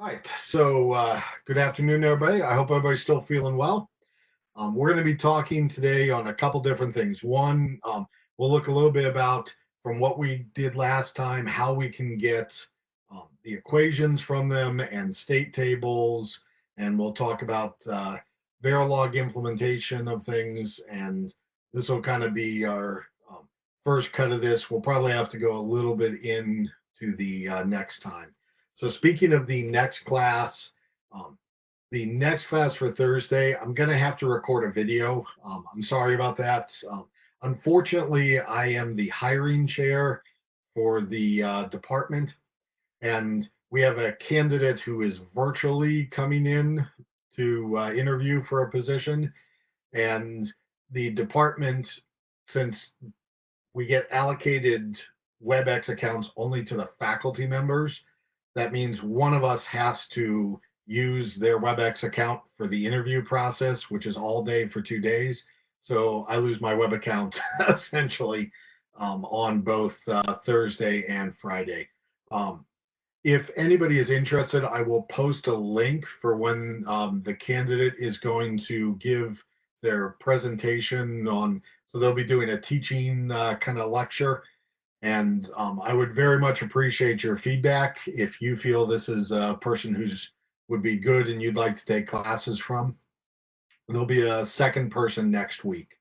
All right, so good afternoon, everybody. I hope everybody's still feeling well. We're going to be talking today on a couple different things. One, we'll look a little bit about from what we did last time, how we can get the equations from them and state tables, and we'll talk about Verilog implementation of things, and this will kind of be our first cut of this. We'll probably have to go a little bit into the next time. So speaking of um, the next class for Thursday, I'm going to have to record a video. I'm sorry about that. Unfortunately, I am the hiring chair for the department, and we have a candidate who is virtually coming in to interview for a position. And the department, since we get allocated WebEx accounts only to the faculty members, that means one of us has to use their WebEx account for the interview process, which is all day for 2 days. So I lose my web account essentially on both Thursday and Friday. Um, if anybody is interested, I will post a link for when the candidate is going to give their presentation on. So they'll be doing a teaching kind of lecture, and I would very much appreciate your feedback if you feel this is a person who's would be good and you'd like to take classes from. There'll be a second person next week,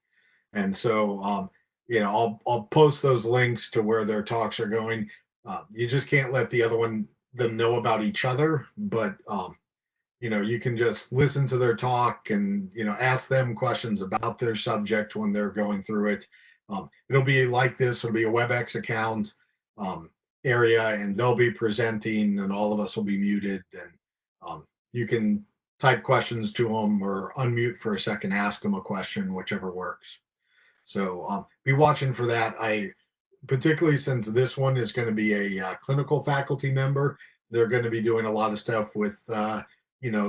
and so I'll post those links to where their talks are going. You just can't let the other one them know about each other, but you can just listen to their talk and ask them questions about their subject when they're going through it. It'll be like this. It'll be a WebEx account um, area, and they'll be presenting, and all of us will be muted, and you can type questions to them or unmute for a second, ask them a question, whichever works. So be watching for that. I particularly since this one is going to be a clinical faculty member, they're going to be doing a lot of stuff with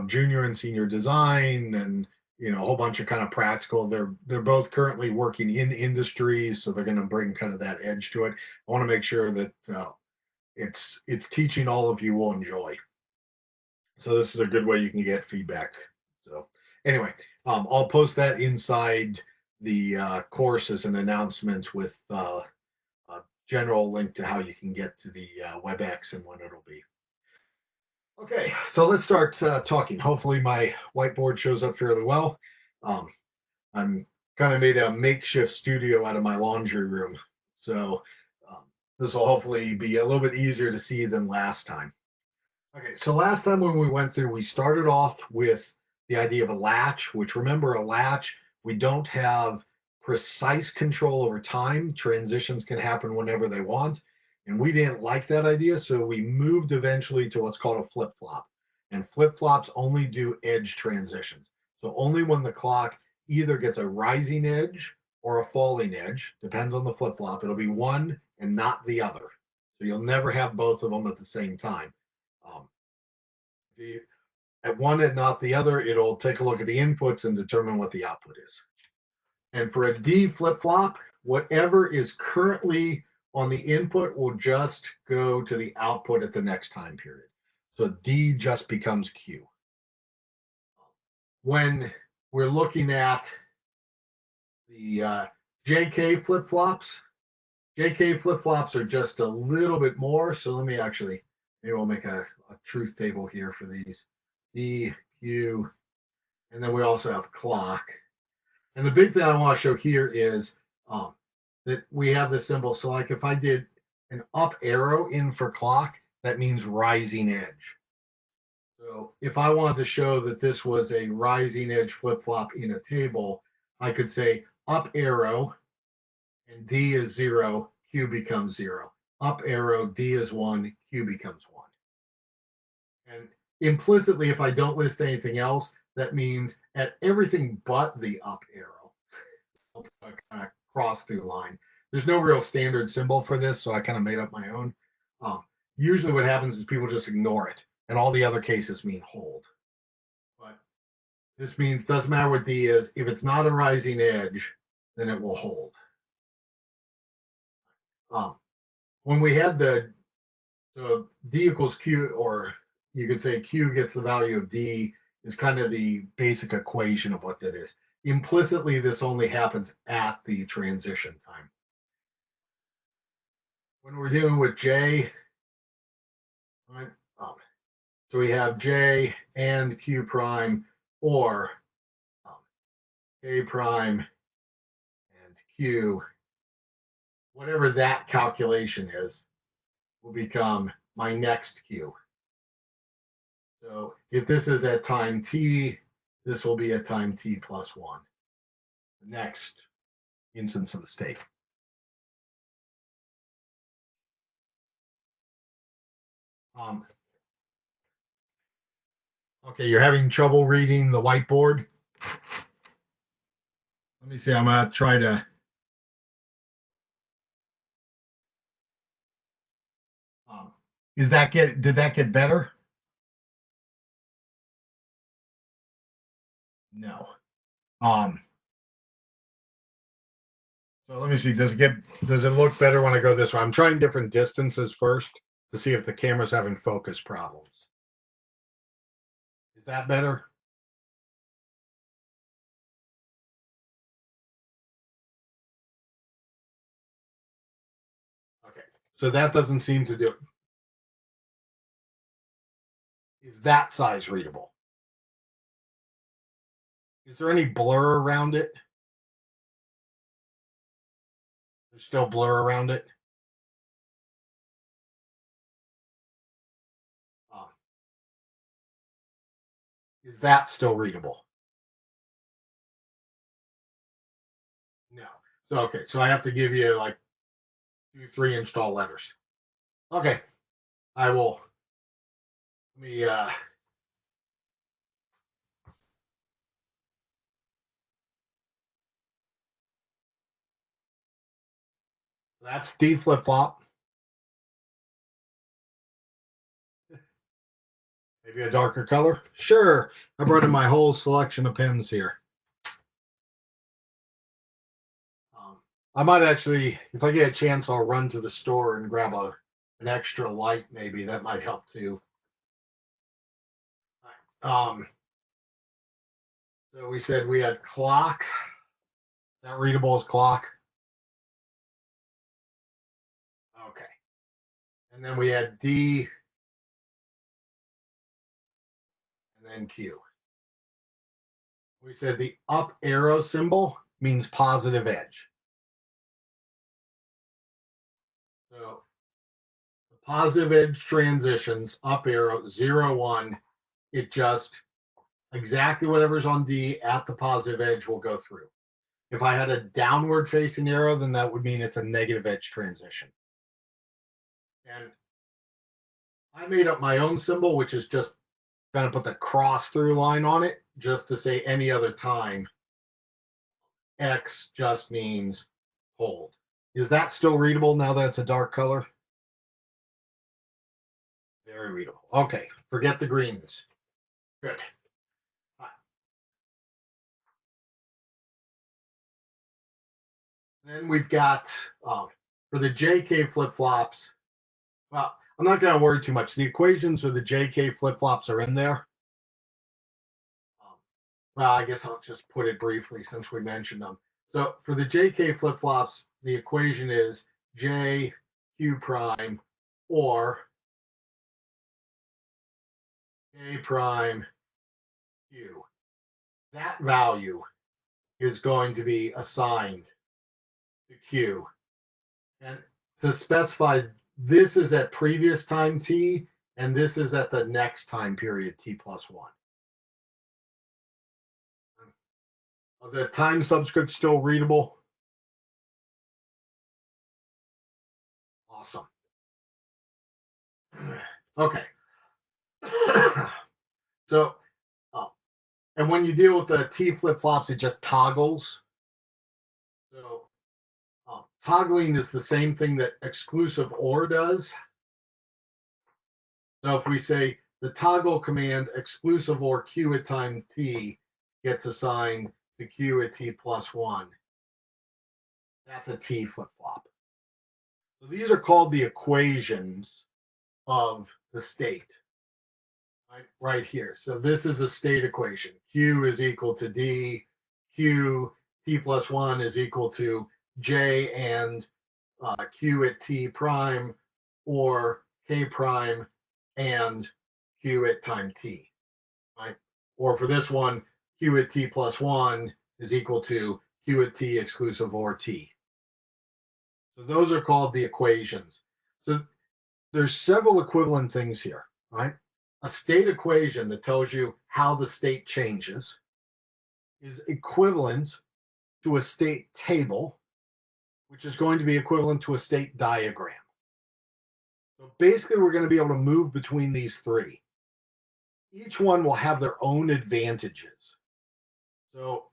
junior and senior design and a whole bunch of kind of practical. They're both currently working in industry, so they're going to bring kind of that edge to it. I want to make sure that it's teaching all of you will enjoy. So this is a good way you can get feedback. So anyway, I'll post that inside the course as an announcement with a general link to how you can get to the WebEx and when it'll be. Okay, so let's start talking. Hopefully my whiteboard shows up fairly well. Um, I'm kind of made a makeshift studio out of my laundry room. So this will hopefully be a little bit easier to see than last time. Okay, so last time when we went through, we started off with the idea of a latch, which remember a latch, we don't have precise control over time. Transitions can happen whenever they want. And we didn't like that idea, so we moved eventually to what's called a flip-flop. And flip-flops only do edge transitions. So only when the clock either gets a rising edge or a falling edge, depends on the flip-flop, it'll be one and not the other. So you'll never have both of them at the same time. Um, at one and not the other, it'll take a look at the inputs and determine what the output is. And for a D flip-flop, whatever is currently on the input will just go to the output at the next time period. So D just becomes Q. When we're looking at the JK flip-flops, JK flip-flops are just a little bit more. So let me maybe we'll make a truth table here for these. D, Q, and then we also have clock. And the big thing I want to show here is that we have this symbol. So like if I did an up arrow in for clock, that means rising edge. So if I wanted to show that this was a rising edge flip-flop in a table, I could say up arrow and D is 0, Q becomes 0. Up arrow, D is 1, Q becomes 1. And implicitly, if I don't list anything else, that means at everything but the up arrow, kind of cross through line. There's no real standard symbol for this, so I kind of made up my own. Usually what happens is people just ignore it, and all the other cases mean hold. But this means doesn't matter what D is, if it's not a rising edge, then it will hold. When we had so D equals Q, or you could say Q gets the value of D is kind of the basic equation of what that is. Implicitly, this only happens at the transition time. When we're dealing with J, right, so we have J and Q prime, or K prime and Q, whatever that calculation is, will become my next Q. So if this is at time t, this will be at time t plus 1, the next instance of the state. Okay, you're having trouble reading the whiteboard? Let me see, I'm going to try to. Did that get better? No. So let me see, does it look better when I go this way? I'm trying different distances first to see if the camera's having focus problems. Is that better? Okay, so that doesn't seem to do it. Is that size readable? Is there any blur around it? There's still blur around it. Is that still readable? No. So okay, so I have to give you like 2, 3 inch tall letters. Okay, I will. Let me. That's D flip flop. Maybe a darker color. Sure. I brought in my whole selection of pens here. I might actually, if I get a chance, I'll run to the store and grab an extra light. Maybe that might help too. So we said we had clock. That readable as clock. Okay. And then we had D and then Q. We said the up arrow symbol means positive edge. So the positive edge transitions, up arrow, 0, 1, it just exactly whatever's on D at the positive edge will go through. If I had a downward facing arrow, then that would mean it's a negative edge transition. And I made up my own symbol, which is just going to put the cross through line on it, just to say any other time. X just means hold. Is that still readable now that it's a dark color? Very readable. Okay, forget the greens. Good. Then we've got for the JK flip flops. Well, I'm not going to worry too much. The equations for the JK flip flops are in there. Well, I guess I'll just put it briefly since we mentioned them. So for the JK flip flops, the equation is J Q prime or K prime Q. That value is going to be assigned to Q. And to specify, this is at previous time T, and this is at the next time period T plus 1. Are the time subscripts still readable? Awesome. Okay. So, and when you deal with the T flip flops, it just toggles. So, toggling is the same thing that exclusive OR does. So, if we say the toggle command exclusive OR Q at time T gets assigned to Q at T plus 1, that's a T flip flop. So, these are called the equations of the state. right here. So this is a state equation. Q is equal to D, Q T plus 1 is equal to J and Q at T prime, or K prime and Q at time T, right? Or for this one, Q at T plus 1 is equal to Q at T exclusive or T. So those are called the equations. So there's several equivalent things here, right? A state equation that tells you how the state changes is equivalent to a state table, which is going to be equivalent to a state diagram. So basically, we're going to be able to move between these three. Each one will have their own advantages. So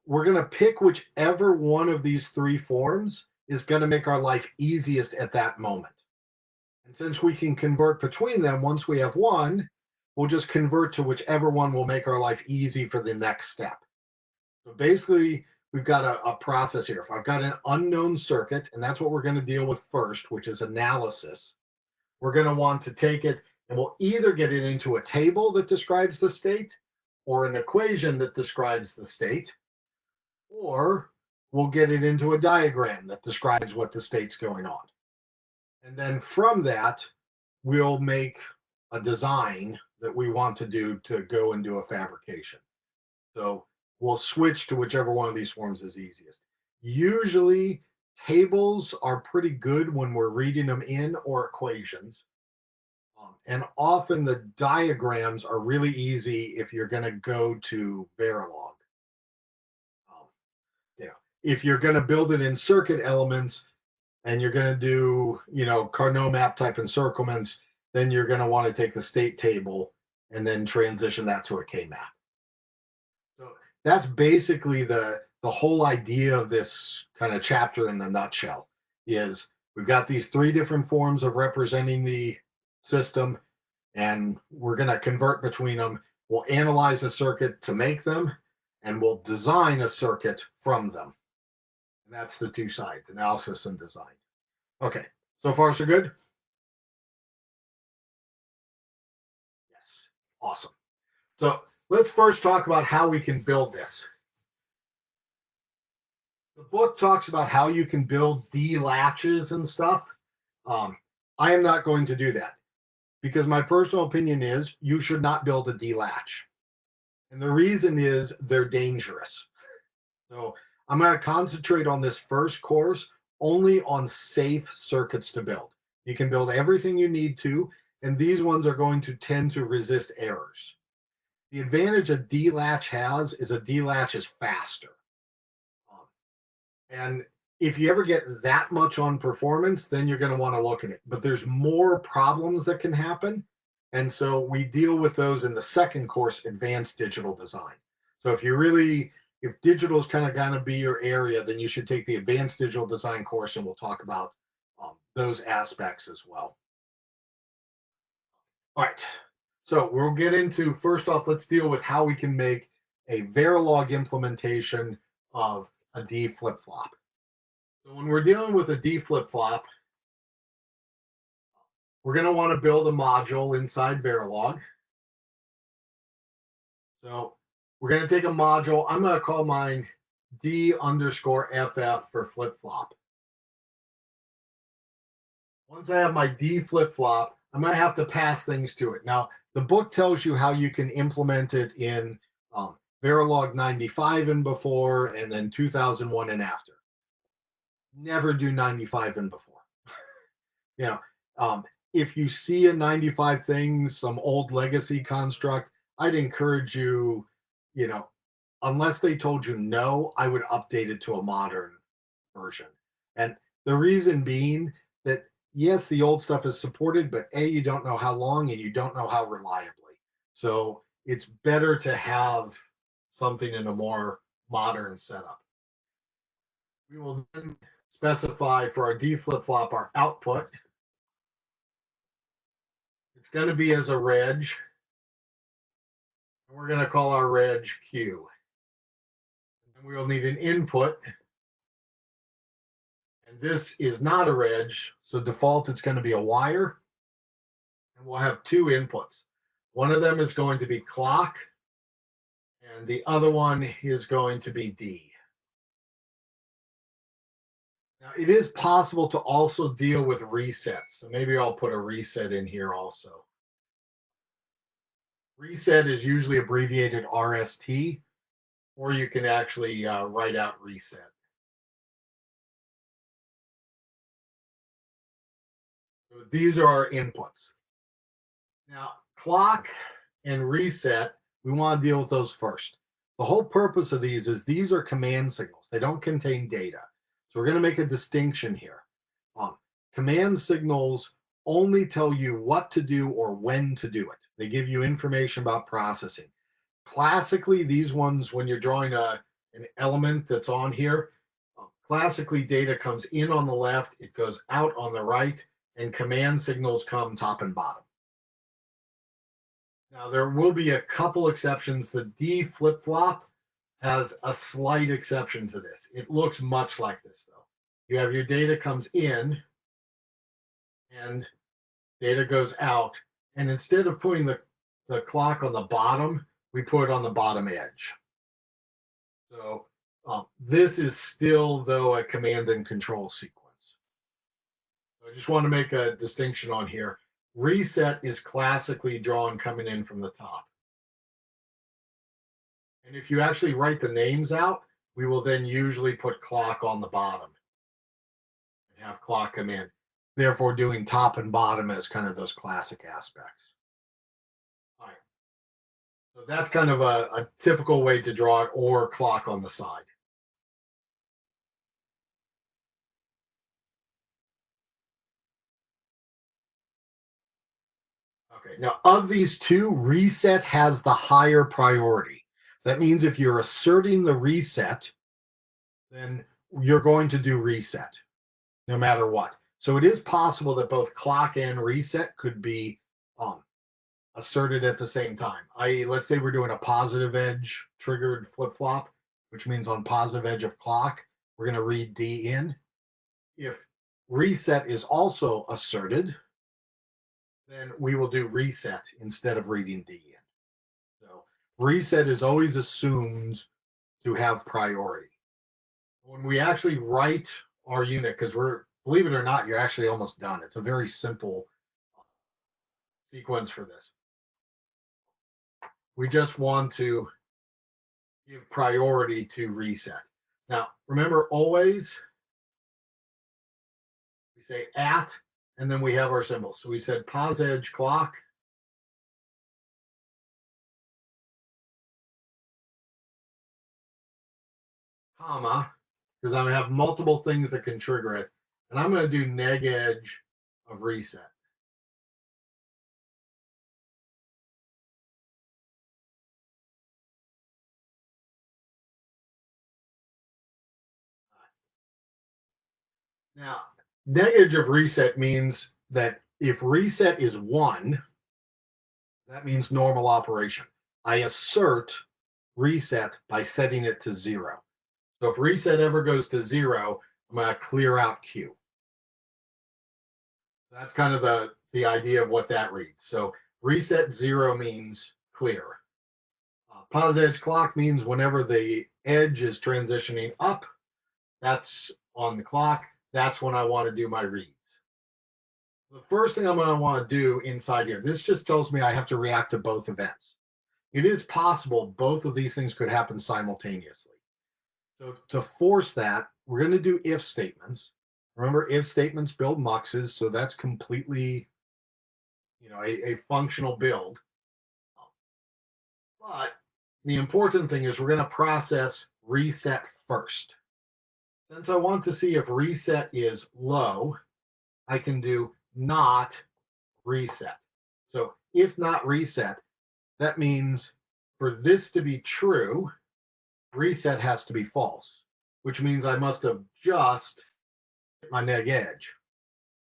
we're going to pick whichever one of these three forms is going to make our life easiest at that moment. And since we can convert between them, once we have one, we'll just convert to whichever one will make our life easy for the next step. So basically, we've got a process here. If I've got an unknown circuit, and that's what we're going to deal with first, which is analysis, we're going to want to take it and we'll either get it into a table that describes the state or an equation that describes the state, or we'll get it into a diagram that describes what the state's going on. And then from that, we'll make a design that we want to do to go and do a fabrication. So we'll switch to whichever one of these forms is easiest. Usually tables are pretty good when we're reading them in, or equations. And often the diagrams are really easy if you're going to go to Verilog. If you're going to build it in circuit elements and you're going to do, Carnot map type encirclements, then you're going to want to take the state table and then transition that to a K map. So that's basically the whole idea of this kind of chapter in a nutshell. Is we've got these three different forms of representing the system, and we're going to convert between them. We'll analyze a circuit to make them, and we'll design a circuit from them. And that's the two sides, analysis and design. Okay, so far so good? Yes, awesome. So let's first talk about how we can build this. The book talks about how you can build D latches and stuff. I am not going to do that because my personal opinion is you should not build a D latch. And the reason is they're dangerous. So I'm going to concentrate on this first course only on safe circuits to build. You can build everything you need to, and these ones are going to tend to resist errors. The advantage a D latch has is a D latch is faster. And if you ever get that much on performance, then you're going to want to look at it. But there's more problems that can happen. And so we deal with those in the second course, advanced digital design. So if digital is kind of going to be your area, then you should take the advanced digital design course, and we'll talk about those aspects as well. All right. So we'll get into, first off, let's deal with how we can make a Verilog implementation of a D flip-flop. So when we're dealing with a D flip-flop, we're going to want to build a module inside Verilog. So we're going to take a module. I'm going to call mine D_FF for flip-flop. Once I have my D flip-flop, I'm going to have to pass things to it. Now, the book tells you how you can implement it in Verilog 95 and before, and then 2001 and after. Never do 95 and before. If you see a 95 thing, some old legacy construct, I'd encourage you, unless they told you no, I would update it to a modern version. And the reason being that, yes, the old stuff is supported, but A, you don't know how long and you don't know how reliably. So it's better to have something in a more modern setup. We will then specify for our D flip-flop our output. It's going to be as a reg. And we're going to call our reg Q. And we will need an input. And this is not a reg, so default it's going to be a wire. And we'll have two inputs. One of them is going to be clock, and the other one is going to be D. Now, it is possible to also deal with resets. So maybe I'll put a reset in here also. Reset is usually abbreviated RST, or you can actually write out reset. So these are our inputs. Now, clock and reset, we want to deal with those first. The whole purpose of these are command signals. They don't contain data. So we're going to make a distinction here. Command signals only tell you what to do or when to do it. They give you information about processing. Classically, these ones, when you're drawing an element that's on here, classically data comes in on the left, it goes out on the right, and command signals come top and bottom. Now, there will be a couple exceptions. The D flip-flop has a slight exception to this. It looks much like this, though. You have your data comes in, and data goes out. And instead of putting the clock on the bottom, we put it on the bottom edge. So this is still, though, a command and control sequence. So I just want to make a distinction on here. Reset is classically drawn coming in from the top. And if you actually write the names out, we will then usually put clock on the bottom and have clock come in. Therefore, doing top and bottom as kind of those classic aspects. All right. So that's kind of a typical way to draw it, or clock on the side. Okay, now of these two, reset has the higher priority. That means if you're asserting the reset, then you're going to do reset no matter what. So it is possible that both clock and reset could be asserted at the same time. Let's say we're doing a positive edge triggered flip-flop, which means on positive edge of clock, we're going to read D in. If reset is also asserted, then we will do reset instead of reading D in. So reset is always assumed to have priority. When we actually write our unit, because believe it or not, you're actually almost done. It's a very simple sequence for this. We just want to give priority to reset. Now, remember, always we say at, and then we have our symbols. So we said pos edge clock. Comma, because I'm going to have multiple things that can trigger it. And I'm going to do neg edge of reset. Now, neg edge of reset means that if reset is 1, that means normal operation. I assert reset by setting it to 0. So if reset ever goes to 0, I'm going to clear out Q. That's kind of the idea of what that reads. So reset 0 means clear. Pos edge clock means whenever the edge is transitioning up, that's on the clock. That's when I want to do my reads. The first thing I'm going to want to do inside here, this just tells me I have to react to both events. It is possible both of these things could happen simultaneously. So to force that, we're going to do if statements. Remember, if statements build muxes, so that's completely, a functional build. But the important thing is we're going to process reset first. Since I want to see if reset is low, I can do not reset. So if not reset, that means for this to be true, reset has to be false, which means I must have just hit my neg edge,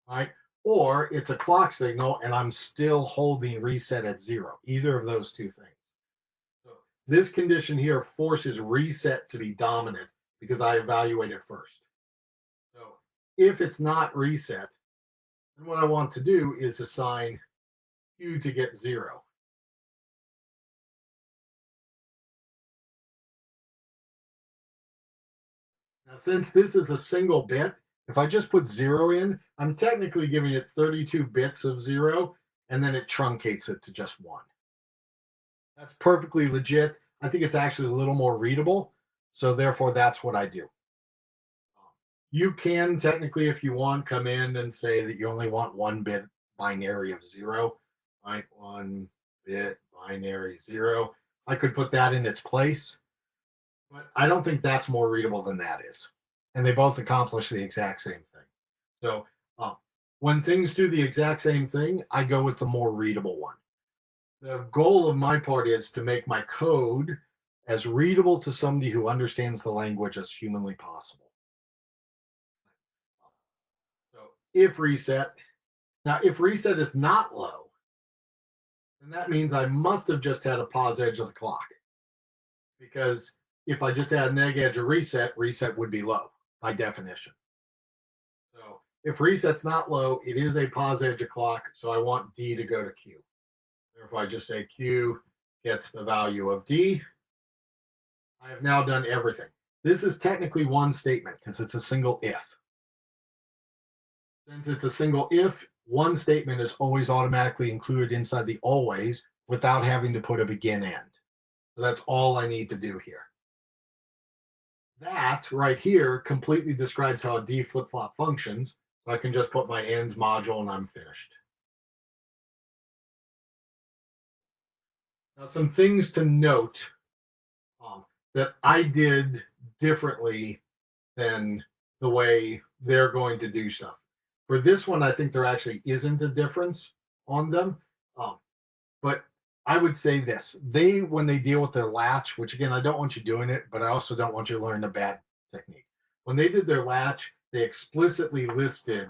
right? Or it's a clock signal and I'm still holding reset at 0, either of those two things. So this condition here forces reset to be dominant because I evaluate it first. So if it's not reset, then what I want to do is assign Q to get 0. Now, since this is a single bit, if I just put 0 in, I'm technically giving it 32 bits of 0, and then it truncates it to just 1. That's perfectly legit. I think it's actually a little more readable, so therefore that's what I do. You can technically, if you want, come in and say that you only want 1 bit binary of 0, right? 1 bit binary 0. I could put that in its place, but I don't think that's more readable than that is. And they both accomplish the exact same thing. So when things do the exact same thing, I go with the more readable one. The goal of my part is to make my code as readable to somebody who understands the language as humanly possible. So if reset, now if reset is not low, then that means I must have just had a pause edge of the clock. Because if I just had neg edge or reset, reset would be low by definition. So if reset's not low, it is a pause edge of clock, so I want D to go to Q. Therefore, I just say Q gets the value of D. I have now done everything. This is technically one statement because it's a single if. Since it's a single if, one statement is always automatically included inside the always without having to put a begin end. So that's all I need to do here. That right here completely describes how a D flip-flop functions. So I can just put my end module and I'm finished. Now, some things to note that I did differently than the way they're going to do stuff. For this one, I think there actually isn't a difference on them. But I would say this, when they deal with their latch, which again, I don't want you doing it, but I also don't want you to learn a bad technique. When they did their latch, they explicitly listed,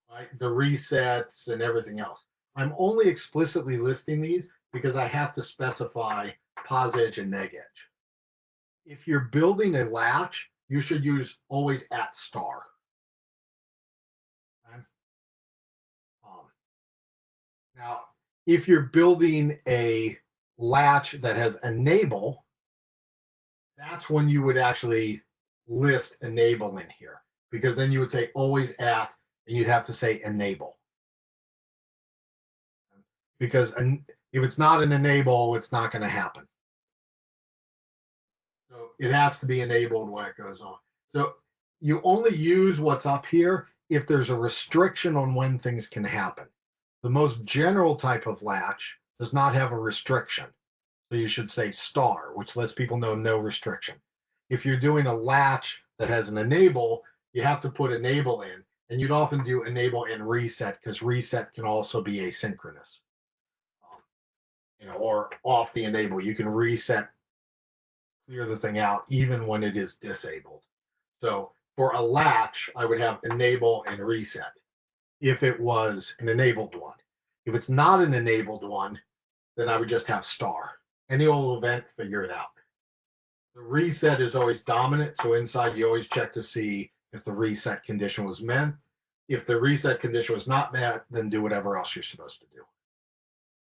right, the resets and everything else. I'm only explicitly listing these because I have to specify pause edge and neg edge. If you're building a latch, you should use always at star. Okay? Now, if you're building a latch that has enable, that's when you would actually list enable in here, because then you would say always at, and you'd have to say enable. Because if it's not an enable, it's not going to happen. So it has to be enabled when it goes on. So you only use what's up here if there's a restriction on when things can happen. The most general type of latch does not have a restriction. So you should say star, which lets people know no restriction. If you're doing a latch that has an enable, you have to put enable in. And you'd often do enable and reset because reset can also be asynchronous. Or off the enable. You can reset, clear the thing out even when it is disabled. So for a latch, I would have enable and reset if it was an enabled one. If it's not an enabled one, then I would just have star. Any old event, figure it out. The reset is always dominant, so inside you always check to see if the reset condition was met. If the reset condition was not met, then do whatever else you're supposed to do.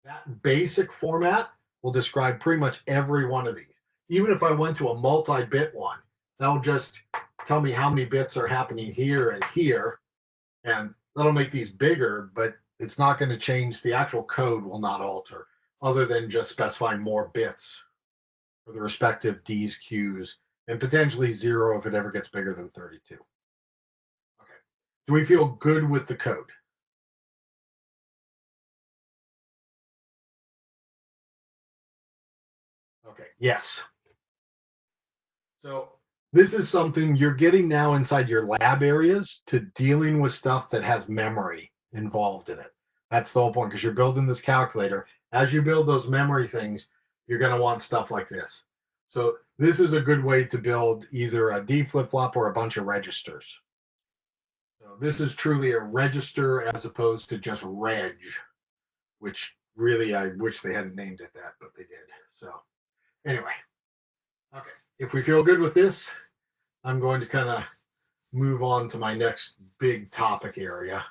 That basic format will describe pretty much every one of these. Even if I went to a multi-bit one, that'll just tell me how many bits are happening here and here, and that'll make these bigger, but it's not going to change. The actual code will not alter, other than just specifying more bits for the respective D's, Q's, and potentially 0 if it ever gets bigger than 32. Okay. Do we feel good with the code? Okay, yes. So this is something you're getting now inside your lab areas to dealing with stuff that has memory involved in it. That's the whole point, because you're building this calculator. As you build those memory things, you're going to want stuff like this. So this is a good way to build either a D flip-flop or a bunch of registers. So this is truly a register as opposed to just reg, which really I wish they hadn't named it that, but they did. So anyway, okay. If we feel good with this, I'm going to kind of move on to my next big topic area,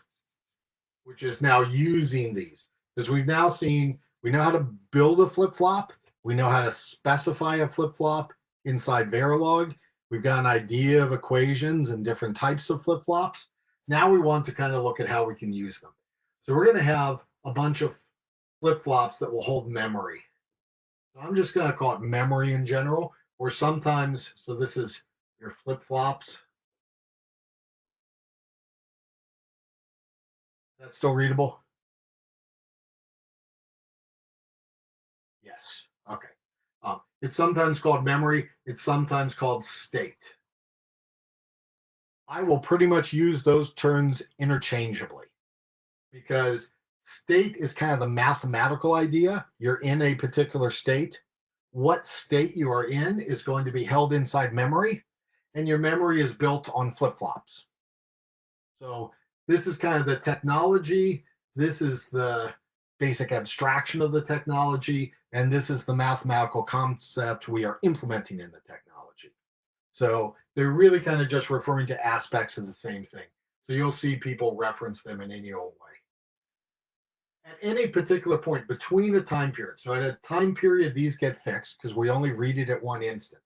which is now using these. Because we've now seen, we know how to build a flip-flop. We know how to specify a flip-flop inside Verilog. We've got an idea of equations and different types of flip-flops. Now we want to kind of look at how we can use them. So we're going to have a bunch of flip-flops that will hold memory. So I'm just going to call it memory in general, or sometimes, so this is your flip-flops. That's still readable? Yes. Okay. It's sometimes called memory. It's sometimes called state. I will pretty much use those terms interchangeably because state is kind of the mathematical idea. You're in a particular state. What state you are in is going to be held inside memory, and your memory is built on flip-flops. So this is kind of the technology. This is the basic abstraction of the technology, and this is the mathematical concept we are implementing in the technology. So they're really kind of just referring to aspects of the same thing. So you'll see people reference them in any old way. At any particular point between a time period, so at a time period, these get fixed because we only read it at one instant.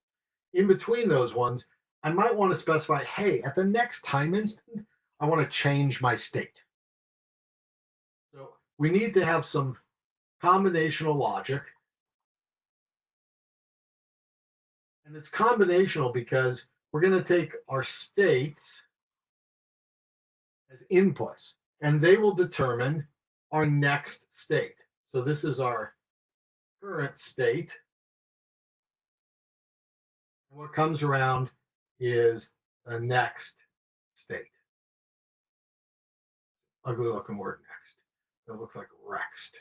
In between those ones, I might want to specify, hey, at the next time instant, I want to change my state. So we need to have some combinational logic. And it's combinational because we're going to take our states as inputs, and they will determine our next state. So this is our current state. And what comes around is the next state. Ugly looking word, next. That looks like rexed.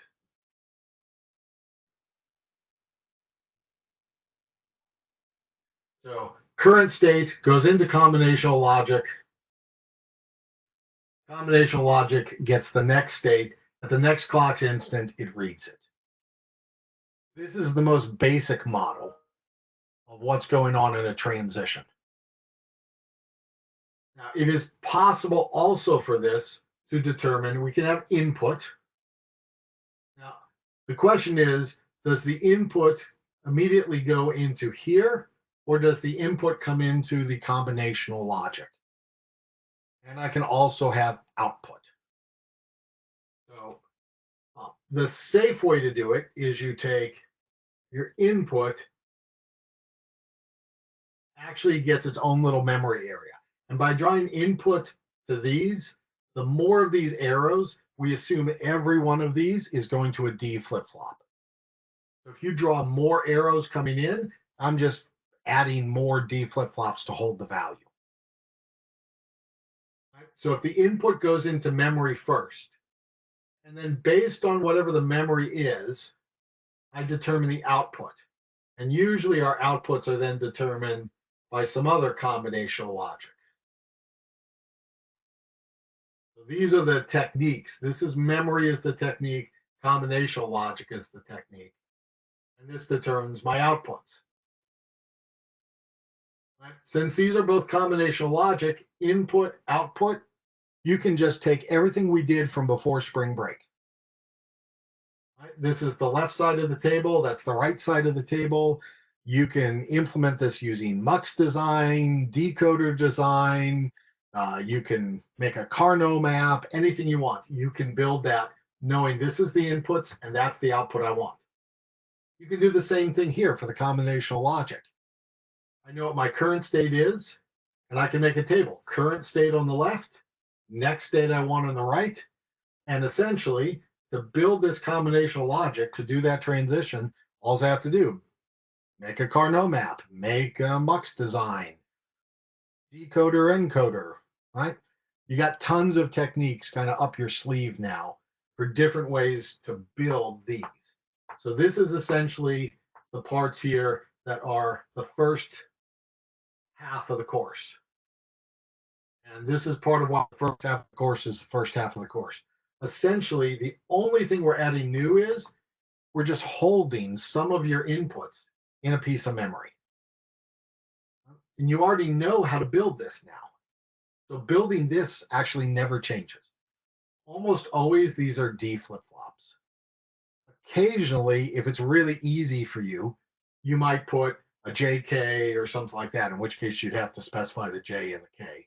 So current state goes into combinational logic. Combinational logic gets the next state. At the next clock instant, it reads it. This is the most basic model of what's going on in a transition. Now, it is possible also for this to determine, we can have input. Now, the question is, does the input immediately go into here, or does the input come into the combinational logic? And I can also have output. So the safe way to do it is you take your input, actually gets its own little memory area. And by drawing input to these, the more of these arrows, we assume every one of these is going to a D flip-flop. So if you draw more arrows coming in, I'm just adding more D flip-flops to hold the value. So if the input goes into memory first, and then based on whatever the memory is, I determine the output. And usually our outputs are then determined by some other combinational logic. So these are the techniques. This is memory is the technique, combinational logic is the technique. And this determines my outputs. Right? Since these are both combinational logic, input, output, you can just take everything we did from before spring break. Right? This is the left side of the table. That's the right side of the table. You can implement this using MUX design, decoder design. You can make a Carnot map, anything you want. You can build that knowing this is the inputs and that's the output I want. You can do the same thing here for the combinational logic. I know what my current state is, and I can make a table. Current state on the left, next state I want on the right. And essentially, to build this combinational logic to do that transition, all I have to do, make a Carnot map, make a MUX design, decoder, encoder, right? You got tons of techniques kind of up your sleeve now for different ways to build these. So this is essentially the parts here that are the first half of the course. And this is part of why the first half of the course is the first half of the course. Essentially, the only thing we're adding new is we're just holding some of your inputs in a piece of memory. And you already know how to build this now. So building this actually never changes. Almost always these are D flip-flops. Occasionally, if it's really easy for you, you might put a JK or something like that, in which case you'd have to specify the J and the K.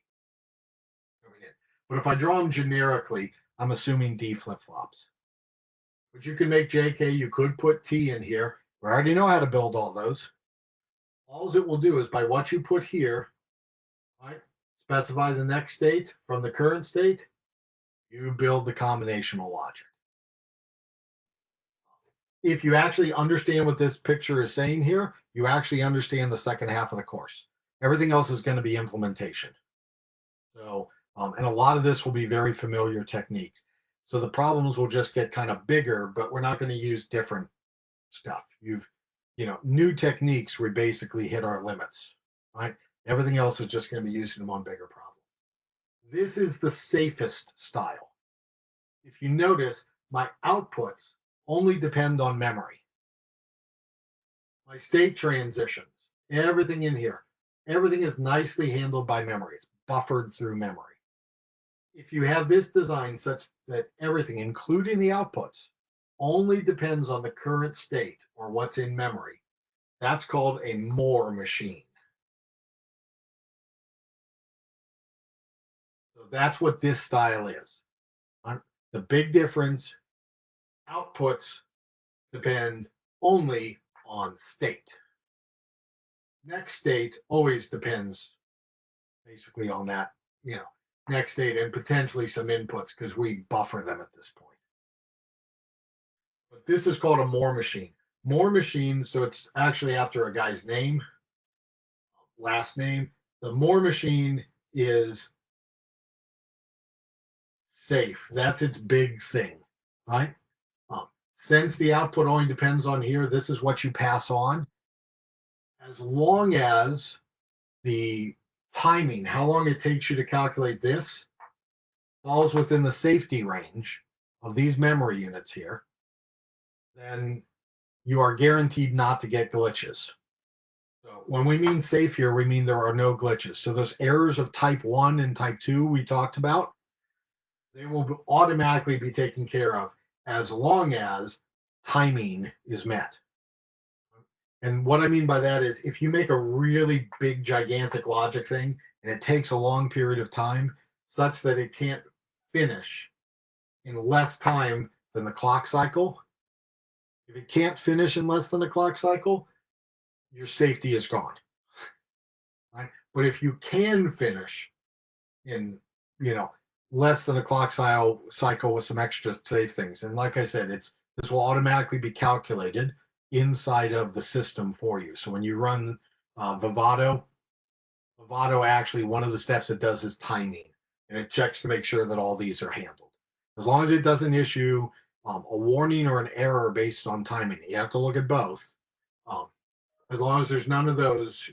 But if I draw them generically, I'm assuming D flip-flops. But you can make JK, you could put T in here. We already know how to build all those. All it will do is by what you put here, right, specify the next state from the current state, you build the combinational logic. If you actually understand what this picture is saying here, you actually understand the second half of the course. Everything else is going to be implementation. So, and a lot of this will be very familiar techniques. So the problems will just get kind of bigger, but we're not going to use different stuff. New techniques, we basically hit our limits, right? Everything else is just going to be used in one bigger problem. This is the safest style. If you notice, my outputs only depend on memory. My state transitions, everything in here, everything is nicely handled by memory. It's buffered through memory. If you have this design such that everything, including the outputs, only depends on the current state or what's in memory, that's called a Moore machine. So that's what this style is. The big difference, outputs depend only on state. Next state always depends basically on that, next state and potentially some inputs because we buffer them at this point. But this is called a Moore machine. Moore machine, so it's actually after a guy's name, last name. The Moore machine is safe. That's its big thing, right? Since the output only depends on here, this is what you pass on. As long as the timing, how long it takes you to calculate this, falls within the safety range of these memory units here, then you are guaranteed not to get glitches. So when we mean safe here, we mean there are no glitches. So those errors of type 1 and type 2 we talked about, they will automatically be taken care of as long as timing is met. And what I mean by that is if you make a really big, gigantic logic thing and it takes a long period of time such that it can't finish in less time than the clock cycle, if it can't finish in less than a clock cycle, your safety is gone. Right? But if you can finish in, less than a clock cycle with some extra safe things, and like I said, this will automatically be calculated inside of the system for you. So when you run Vivado actually, one of the steps it does is timing, and it checks to make sure that all these are handled. As long as it doesn't issue a warning or an error based on timing, you have to look at both. As long as there's none of those,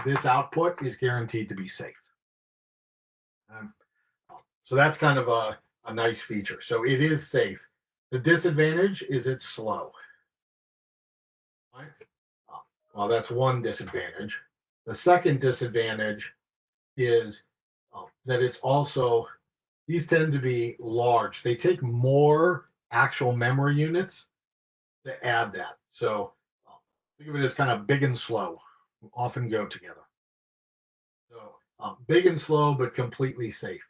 this output is guaranteed to be safe. So that's kind of a nice feature. So it is safe. The disadvantage is it's slow. Right? Well, that's one disadvantage. The second disadvantage is that it's also, these tend to be large. They take more actual memory units to add that. So think of it as kind of big and slow, often go together. So big and slow, but completely safe.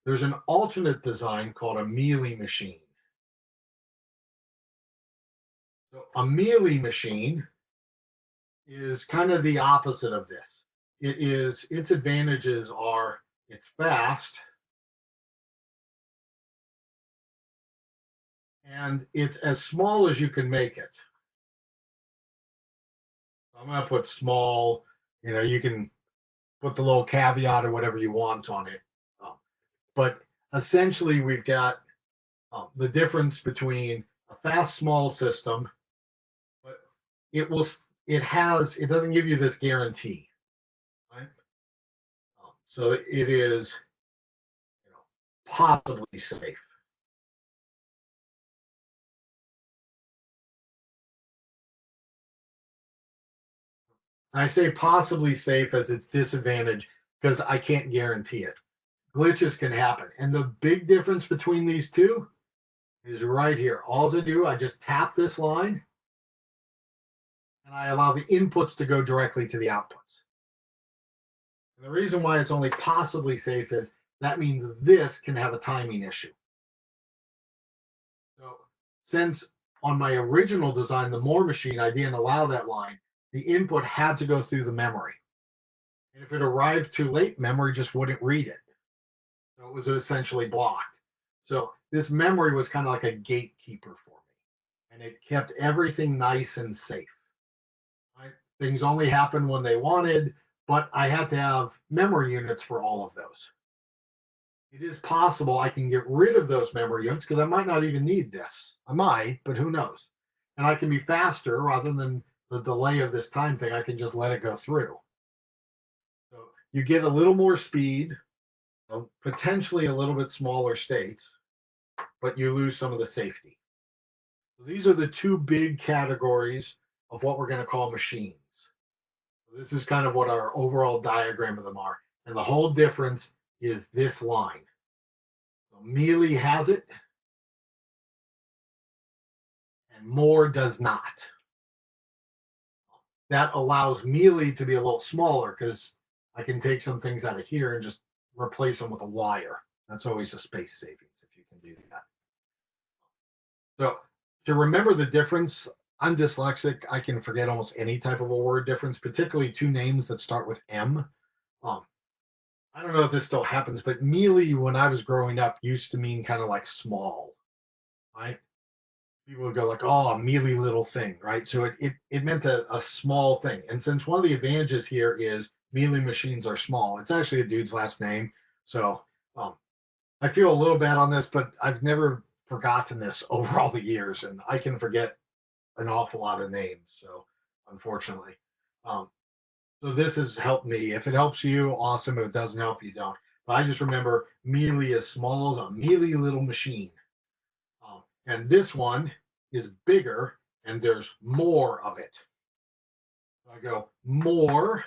There's an alternate design called a Mealy machine. So a Mealy machine is kind of the opposite of this. Its advantages are it's fast and it's as small as you can make it. I'm going to put small, you can put the little caveat or whatever you want on it. But essentially, we've got the difference between a fast, small system, but it doesn't give you this guarantee, right? So it is, possibly safe. I say possibly safe as its disadvantage because I can't guarantee it. Glitches can happen. And the big difference between these two is right here. All I do, I just tap this line and I allow the inputs to go directly to the outputs. And the reason why it's only possibly safe is that means this can have a timing issue. So since on my original design, the Moore machine, I didn't allow that line, the input had to go through the memory. And if it arrived too late, memory just wouldn't read it. So it was essentially blocked. So this memory was kind of like a gatekeeper for me. And it kept everything nice and safe. Right? Things only happened when they wanted, but I had to have memory units for all of those. It is possible I can get rid of those memory units because I might not even need this. I might, but who knows? And I can be faster rather than the delay of this time thing. I can just let it go through. So you get a little more speed, potentially a little bit smaller states, but you lose some of the safety. So these are the two big categories of what we're going to call machines. So this is kind of what our overall diagram of them are. And the whole difference is this line. So Mealy has it, and Moore does not. That allows Mealy to be a little smaller because I can take some things out of here and just replace them with a wire. That's always a space savings if you can do that. So to remember the difference, I'm dyslexic. I can forget almost any type of a word difference, particularly two names that start with M. I don't know if this still happens, but mealy when I was growing up used to mean kind of like small, right? People would go like, oh, a mealy little thing, right? So it meant a small thing. And since one of the advantages here is mealy machines are small, it's actually a dude's last name. So I feel a little bad on this, but I've never forgotten this over all the years, and I can forget an awful lot of names. So unfortunately, so this has helped me. If it helps you, awesome. If it doesn't help you, don't. But I just remember mealy is small as a mealy little machine, and this one is bigger, and there's more of it. So I go more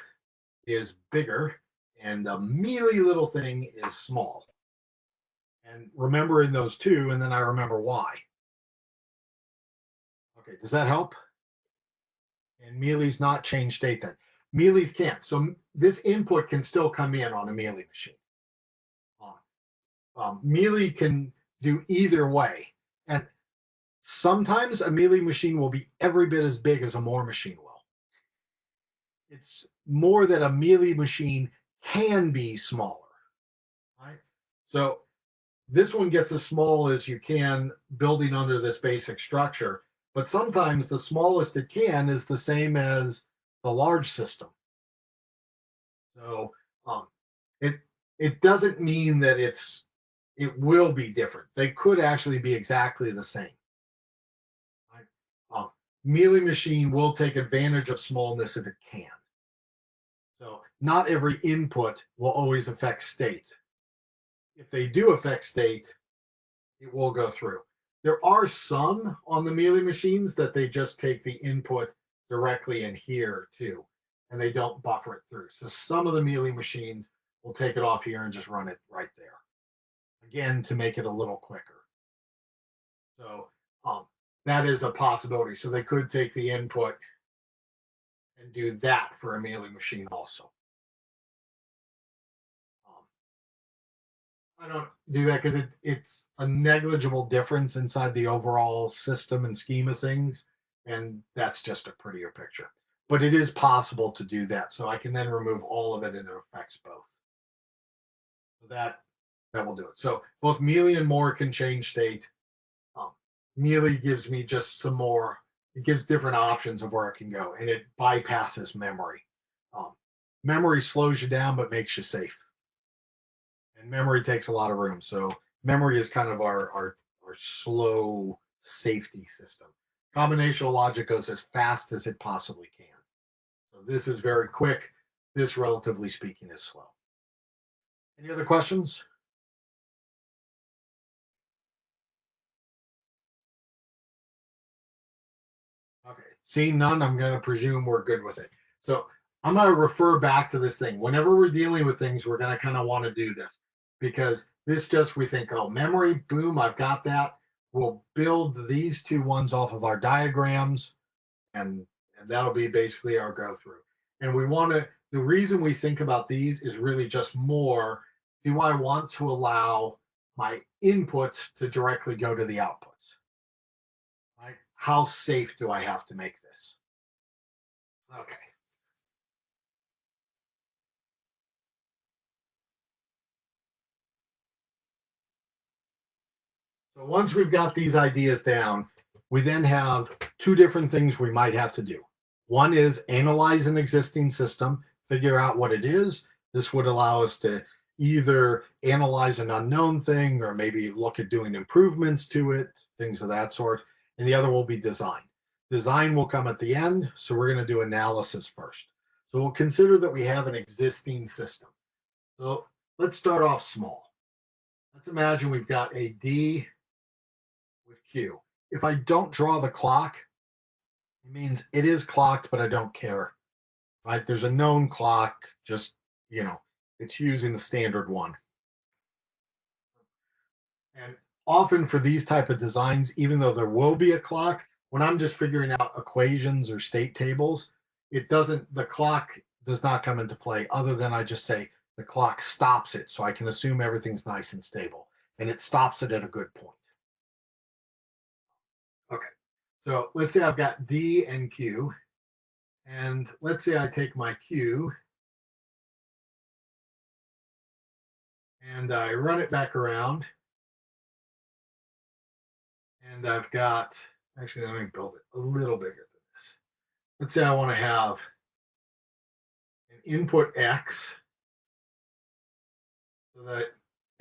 is bigger, and the mealy little thing is small. And remembering those two, and then I remember why. Okay, does that help? And Mealy's not change state then. Mealy's can't. So this input can still come in on a Mealy machine. Mealy can do either way. And sometimes a Mealy machine will be every bit as big as a Moore machine will. It's more that a Mealy machine can be smaller. Right? So this one gets as small as you can building under this basic structure. But sometimes the smallest it can is the same as the large system. So it doesn't mean that it will be different. They could actually be exactly the same. Right? Mealy machine will take advantage of smallness if it can. So not every input will always affect state. If they do affect state, it will go through. There are some on the Mealy machines that they just take the input directly in here too, and they don't buffer it through. So some of the Mealy machines will take it off here and just run it right there. Again, to make it a little quicker. So that is a possibility. So they could take the input and do that for a Mealy machine also. I don't do that because it's a negligible difference inside the overall system and scheme of things, and that's just a prettier picture. But it is possible to do that, so I can then remove all of it, and it affects both. So that will do it. So both Mealy and Moore can change state. Mealy gives me just some more. It gives different options of where it can go, and it bypasses memory. Memory slows you down, but makes you safe. And memory takes a lot of room. So memory is kind of our slow safety system. Combinational logic goes as fast as it possibly can. So this is very quick. This, relatively speaking, is slow. Any other questions? Okay, seeing none, I'm going to presume we're good with it. So I'm going to refer back to this thing. Whenever we're dealing with things, we're going to kind of want to do this because this just, we think, oh, memory, boom, I've got that. We'll build these two ones off of our diagrams and And that'll be basically our go through. And we want to, the reason we think about these is really just more, do I want to allow my inputs to directly go to the outputs? Right? How safe do I have to make this? Okay. So once we've got these ideas down, we then have two different things we might have to do. One is analyze an existing system, figure out what it is. This would allow us to either analyze an unknown thing or maybe look at doing improvements to it, things of that sort. And the other will be design. Design will come at the end. So we're going to do analysis first. So we'll consider that we have an existing system. So let's start off small. Let's imagine we've got a D with Q. If I don't draw the clock, it means it is clocked, but I don't care. Right? There's a known clock, just, it's using the standard one. And often for these type of designs, even though there will be a clock, when I'm just figuring out equations or state tables, the clock does not come into play other than I just say the clock stops it. So I can assume everything's nice and stable and it stops it at a good point. Okay. So let's say I've got D and Q, and let's say I take my Q and I run it back around, and I've got, actually, let me build it a little bigger than this. Let's say I want to have an input X, so that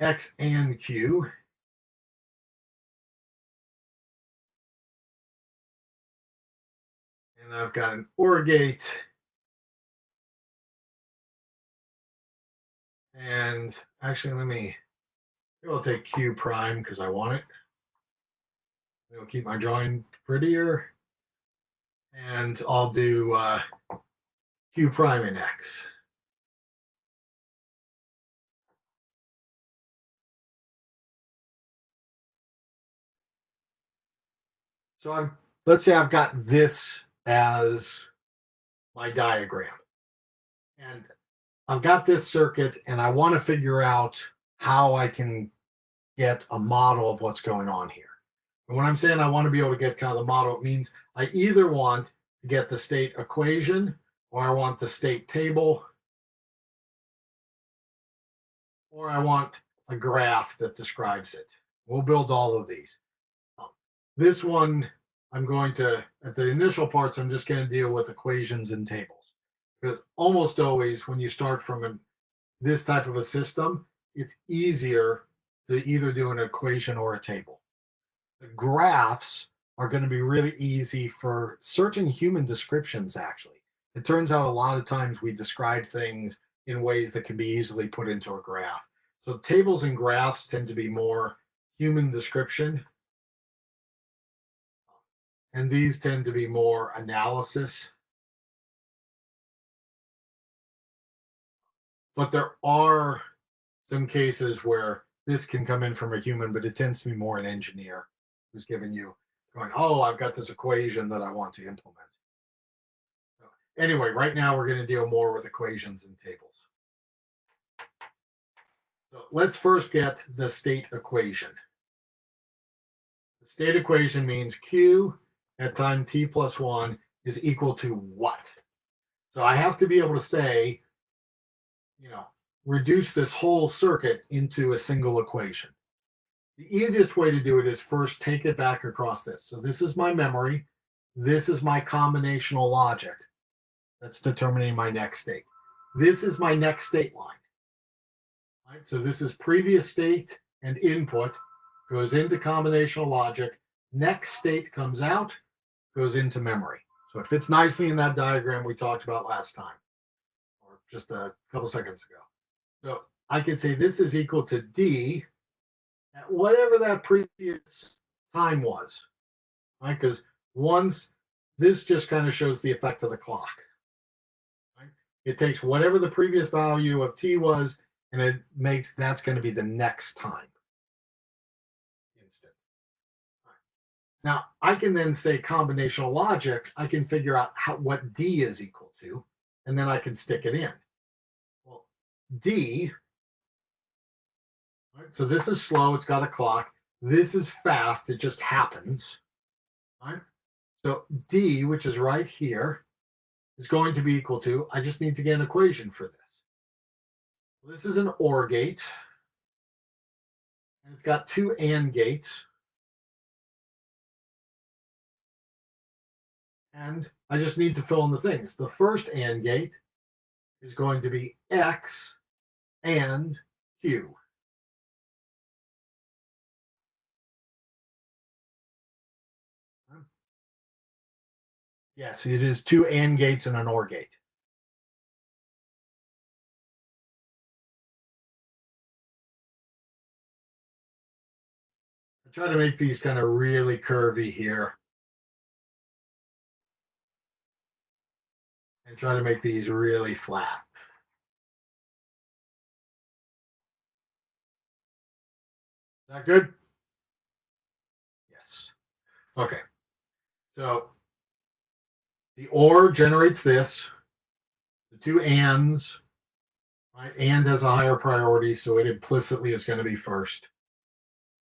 X and Q, and I've got an OR gate, and actually, maybe I'll take Q prime because I want it. It'll keep my drawing prettier, and I'll do Q prime in X. So let's say I've got this as my diagram, and I've got this circuit, and I want to figure out how I can get a model of what's going on here. And when I'm saying I want to be able to get kind of the model, it means I either want to get the state equation, or I want the state table, or I want a graph that describes it. We'll build all of these. This one, I'm going to, at the initial parts, I'm just going to deal with equations and tables. Because almost always when you start from this type of a system, it's easier to either do an equation or a table. The graphs are going to be really easy for certain human descriptions, actually. It turns out a lot of times we describe things in ways that can be easily put into a graph. So tables and graphs tend to be more human description, and these tend to be more analysis. But there are some cases where this can come in from a human, but it tends to be more an engineer who's giving you, going, oh, I've got this equation that I want to implement. So anyway, right now we're going to deal more with equations and tables. So let's first get the state equation. The state equation means Q at time t plus 1 is equal to what? So I have to be able to say, reduce this whole circuit into a single equation. The easiest way to do it is first take it back across this. So this is my memory. This is my combinational logic that's determining my next state. This is my next state line. Right? So this is previous state and input, goes into combinational logic. Next state comes out, goes into memory. So it fits nicely in that diagram we talked about last time, or just a couple seconds ago. So I can say this is equal to D at whatever that previous time was, right? Because once this just kind of shows the effect of the clock. Right? It takes whatever the previous value of T was, and it makes that's going to be the next time instant. Right. Now I can then say combinational logic, I can figure out what D is equal to, and then I can stick it in. Well, D, right, so this is slow, it's got a clock. This is fast, it just happens. Right? So D, which is right here, is going to be equal to, I just need to get an equation for this. This is an OR gate, and it's got two AND gates. And I just need to fill in the things. The first AND gate is going to be X and Q. Yes, it is two AND gates and an OR gate. I try to make these kind of really curvy here. And try to make these really flat. Is that good? Yes. Okay. So the OR generates this. The two ANDs, right? AND has a higher priority, so it implicitly is going to be first.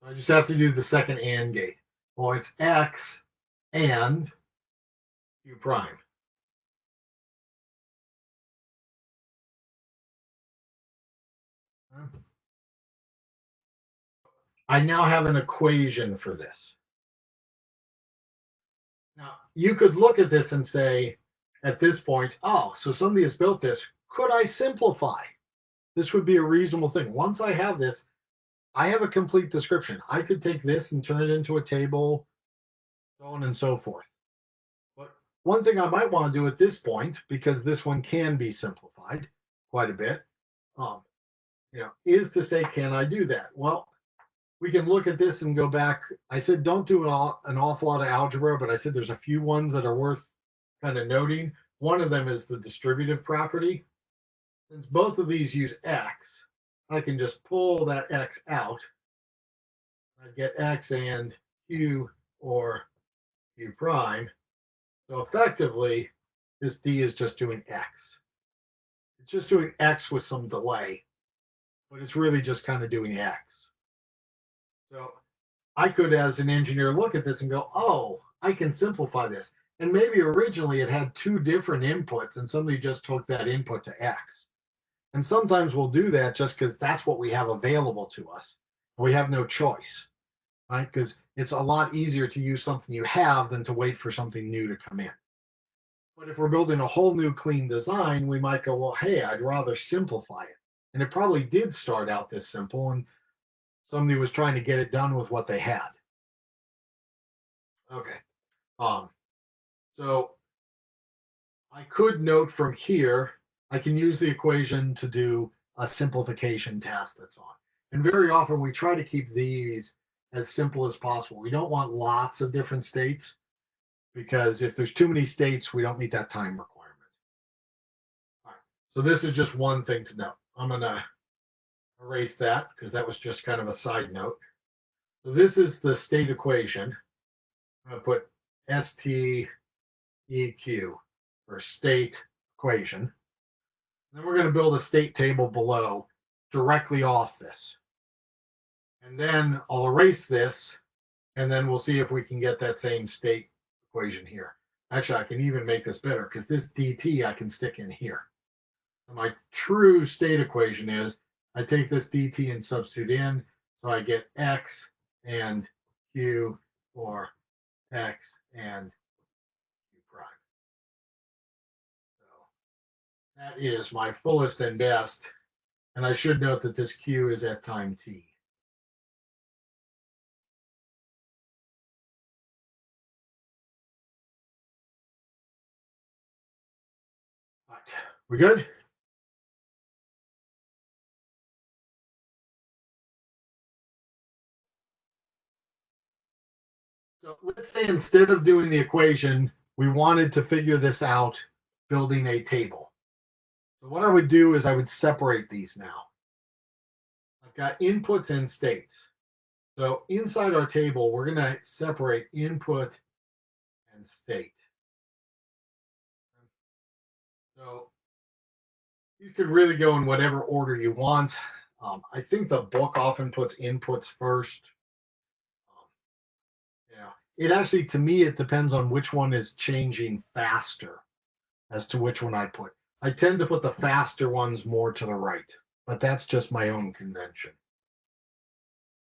I just have to do the second AND gate. Well, it's X and Q prime. I now have an equation for this. Now, you could look at this and say, at this point, oh, so somebody has built this. Could I simplify? This would be a reasonable thing. Once I have this, I have a complete description. I could take this and turn it into a table, so on and so forth. But one thing I might want to do at this point, because this one can be simplified quite a bit, is to say, can I do that? Well, we can look at this and go back. I said, don't do an awful lot of algebra, but I said there's a few ones that are worth kind of noting. One of them is the distributive property. Since both of these use X, I can just pull that X out. I get X and Q or Q prime. So effectively, this D is just doing X. It's just doing X with some delay, but it's really just kind of doing X. So I could, as an engineer, look at this and go, oh, I can simplify this. And maybe originally it had two different inputs and somebody just took that input to X. And sometimes we'll do that just because that's what we have available to us. We have no choice, right? Because it's a lot easier to use something you have than to wait for something new to come in. But if we're building a whole new clean design, we might go, well, hey, I'd rather simplify it. And it probably did start out this simple, and somebody was trying to get it done with what they had. Okay. So I could note from here, I can use the equation to do a simplification task that's on. And very often we try to keep these as simple as possible. We don't want lots of different states because if there's too many states, we don't meet that time requirement. All right. So this is just one thing to note. I'm going to erase that because that was just kind of a side note. So this is the state equation. I'm going to put STEQ for state equation. Then we're going to build a state table below directly off this. And then I'll erase this, and then we'll see if we can get that same state equation here. Actually, I can even make this better because this dt I can stick in here. So my true state equation is I take this dt and substitute in, so I get x and q or x and q prime. So that is my fullest and best. And I should note that this q is at time t. Right. We good? So let's say instead of doing the equation, we wanted to figure this out building a table. So what I would do is I would separate these now. I've got inputs and states. So inside our table, we're going to separate input and state. So you could really go in whatever order you want. I think the book often puts inputs first. Um, it actually, to me, it depends on which one is changing faster as to which one I put. I tend to put the faster ones more to the right, but that's just my own convention.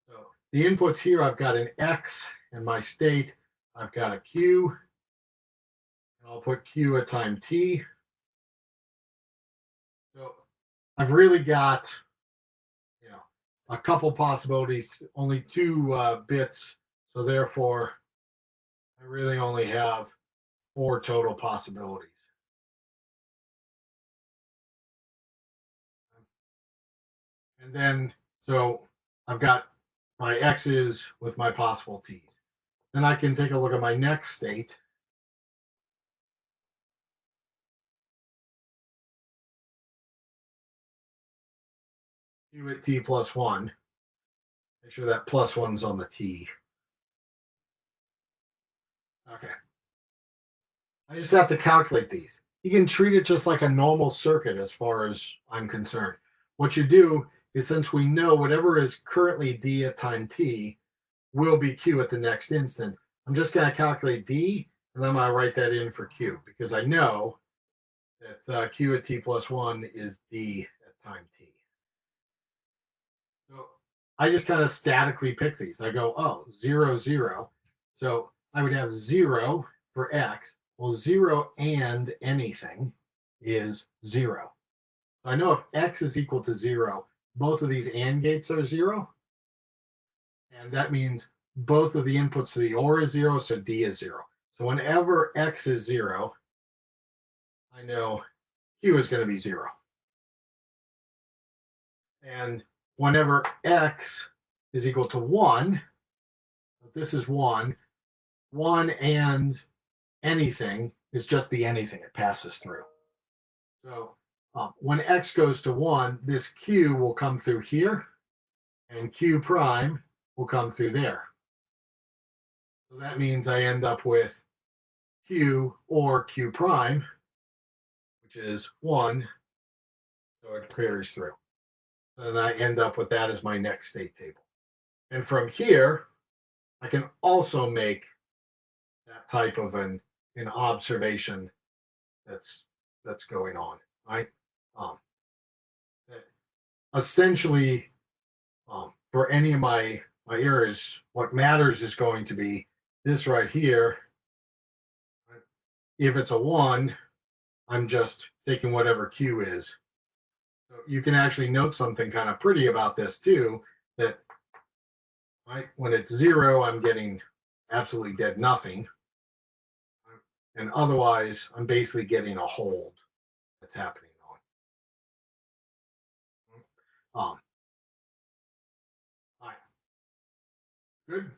So the inputs here, I've got an X in my state. I've got a Q, and I'll put Q at time T. So I've really got, a couple possibilities, only two bits. So therefore, I really only have four total possibilities. And then, so I've got my X's with my possible T's. Then I can take a look at my next state. Q at T plus one. Make sure that plus one's on the T. Okay. I just have to calculate these. You can treat it just like a normal circuit as far as I'm concerned. What you do is, since we know whatever is currently D at time T will be Q at the next instant, I'm just going to calculate D, and then I'm going to write that in for Q, because I know that Q at T plus one is D at time T. So I just kind of statically pick these. I go, oh, 0, 0. So I would have 0 for X. Well, 0 and anything is 0. I know if X is equal to 0, both of these AND gates are 0. And that means both of the inputs to the OR is 0, so D is 0. So whenever X is 0, I know Q is going to be 0. And whenever X is equal to 1, this is 1 and anything is just the anything it passes through. So when X goes to 1, this Q will come through here, and Q prime will come through there. So that means I end up with Q or Q prime, which is 1, so it carries through. And I end up with that as my next state table. And from here, I can also make that type of an observation that's going on, right? That essentially, for any of my errors, what matters is going to be this right here. If it's a 1, I'm just taking whatever Q is. So you can actually note something kind of pretty about this too, that right, when it's 0, I'm getting absolutely dead nothing. And otherwise, I'm basically getting a hold that's happening on. All right, good.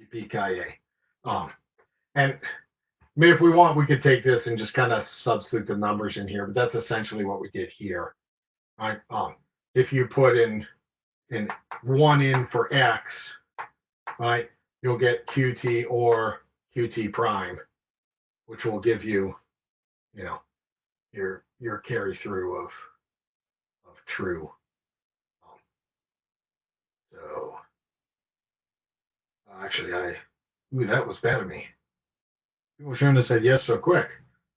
Yippee and I mean, if we want, we could take this and just kind of substitute the numbers in here, but that's essentially what we did here. Right? If you put in 1 in for X, right, you'll get QT or QT prime, which will give you, your carry through of true. So actually, that was bad of me. People shouldn't have said yes so quick.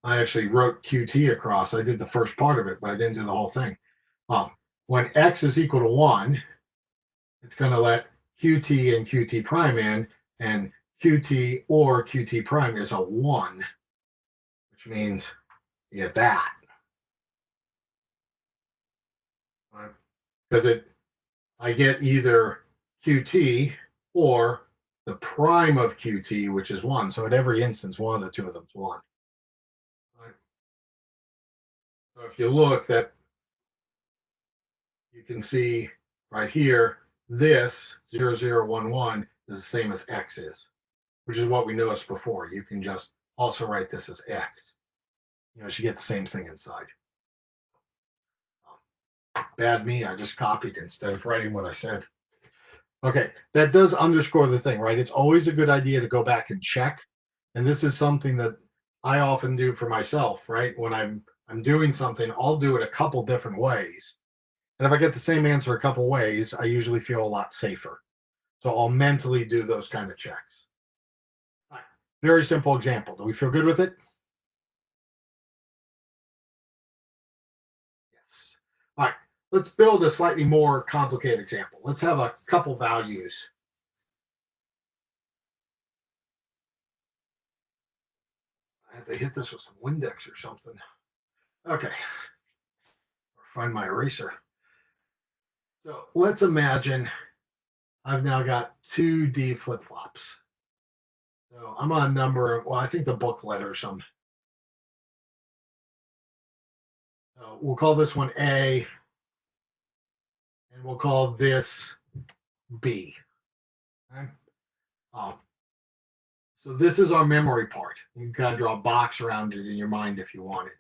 I actually wrote QT across. I did the first part of it, but I didn't do the whole thing. When X is equal to 1, it's going to let QT and QT prime in, and QT or QT prime is a 1, which means you get that. Because I get either QT or the prime of QT, which is 1. So at every instance, one of the two of them is 1. Right? So if you look, that you can see right here, this 0011 is the same as X is, which is what we noticed before. You can just also write this as X. You should get the same thing inside. Bad me, I just copied instead of writing what I said. Okay, that does underscore the thing, right? It's always a good idea to go back and check. And this is something that I often do for myself, right? When I'm doing something, I'll do it a couple different ways. And if I get the same answer a couple ways, I usually feel a lot safer. So I'll mentally do those kind of checks. All right. Very simple example. Do we feel good with it? Yes. All right. Let's build a slightly more complicated example. Let's have a couple values. I have to hit this with some Windex or something. Okay. Or find my eraser. So let's imagine I've now got two D flip flops. So I'm on number, well, I think the booklet or some. So we'll call this one A, and we'll call this B. Okay. Um, so this is our memory part. You can kind of draw a box around it in your mind if you wanted.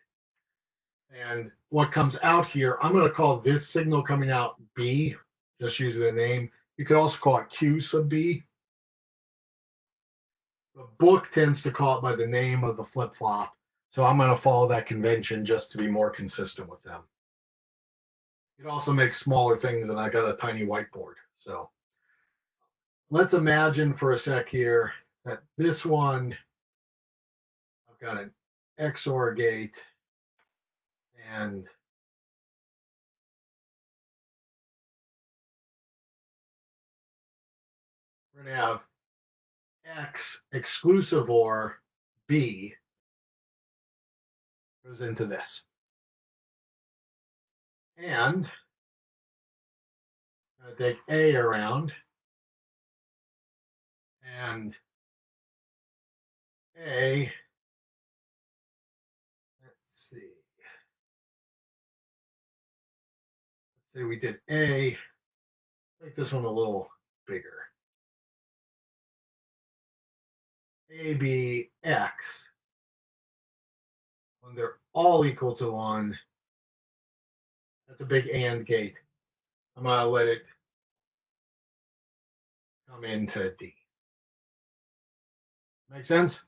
And what comes out here, I'm going to call this signal coming out B, just using the name. You could also call it Q sub B. The book tends to call it by the name of the flip flop. So I'm going to follow that convention just to be more consistent with them. It also makes smaller things, and I got a tiny whiteboard. So let's imagine for a sec here that this one, I've got an XOR gate, and we're going to have X exclusive OR B goes into this. And I'm going to take A around, and A, let's see, let's say we did A, make this one a little bigger. ABX, when they're all equal to 1, that's a big AND gate. I'm going to let it come into D. Make sense?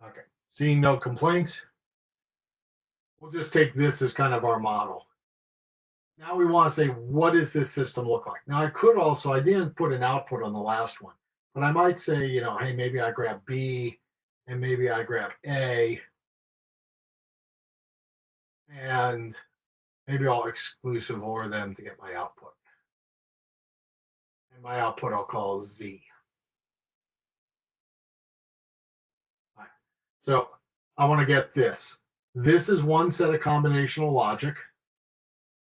Okay. Seeing no complaints, we'll just take this as kind of our model. Now we want to say, what does this system look like? Now I could also, I didn't put an output on the last one, but I might say, hey, maybe I grab B and maybe I grab A, and maybe I'll exclusive OR them to get my output. And my output I'll call Z. All right. So I want to get this. This is one set of combinational logic.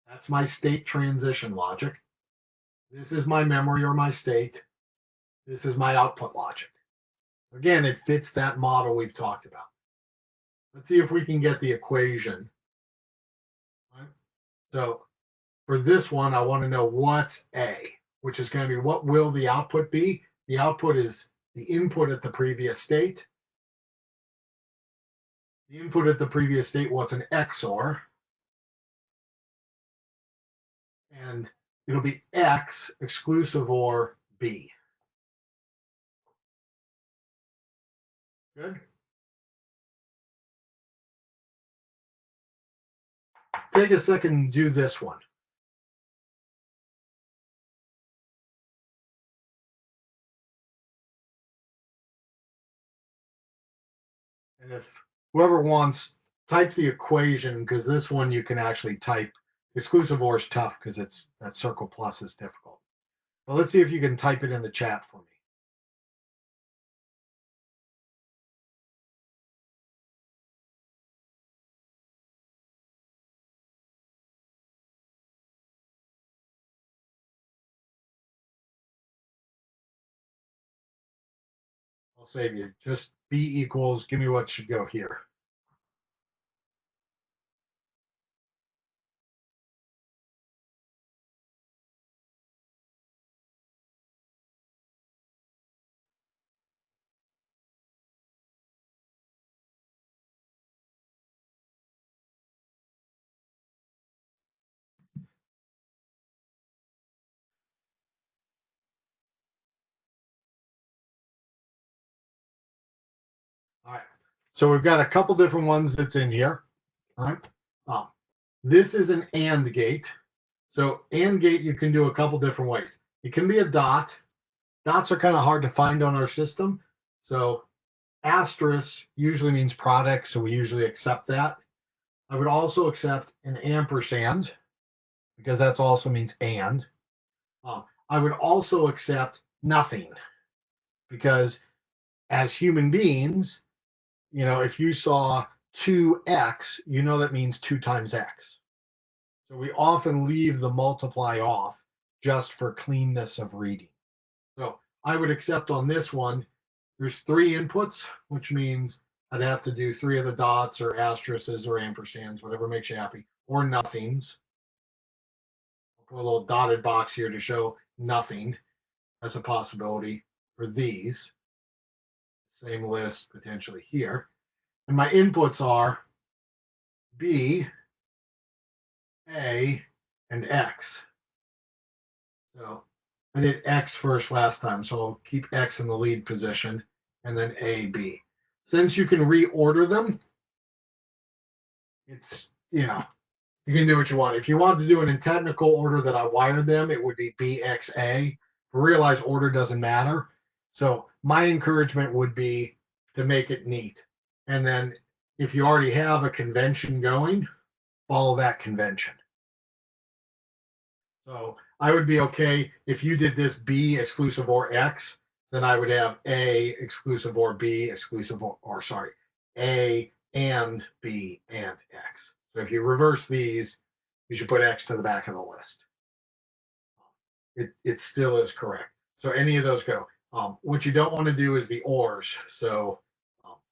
That's my state transition logic. This is my memory or my state. This is my output logic. Again, it fits that model we've talked about. Let's see if we can get the equation. Right? So for this one, I want to know what's A, which is going to be what will the output be? The output is the input at the previous state. The input at the previous state was an XOR. And it'll be X exclusive OR B. Good. Take a second and do this one. And if whoever wants, type the equation, because this one you can actually type. Exclusive OR is tough because it's that circle plus is difficult. But let's see if you can type it in the chat for me. I'll save you. Just B equals, give me what should go here. All right. So we've got a couple different ones that's in here. All right. Um, this is an AND gate. So AND gate, you can do a couple different ways. It can be a dot. Dots are kind of hard to find on our system. So asterisk usually means product, so we usually accept that. I would also accept an ampersand because that also means and. I would also accept nothing because as human beings, if you saw 2x, that means 2 times x. So we often leave the multiply off just for cleanness of reading. So I would accept on this one, there's 3 inputs, which means I'd have to do 3 of the dots or asterisks or ampersands, whatever makes you happy, or nothings. I'll put a little dotted box here to show nothing as a possibility for these. Same list potentially here. And my inputs are B, A, and X. So I did X first last time, so I'll keep X in the lead position and then A, B. Since you can reorder them, it's, you can do what you want. If you want to do it in technical order that I wired them, it would be BXA. Realize order doesn't matter. So my encouragement would be to make it neat. And then if you already have a convention going, follow that convention. So I would be okay if you did this B exclusive or X, then I would have A exclusive or B exclusive or sorry, A and B and X. So if you reverse these, you should put X to the back of the list. It still is correct. So any of those go. What you don't want to do is the ORs. So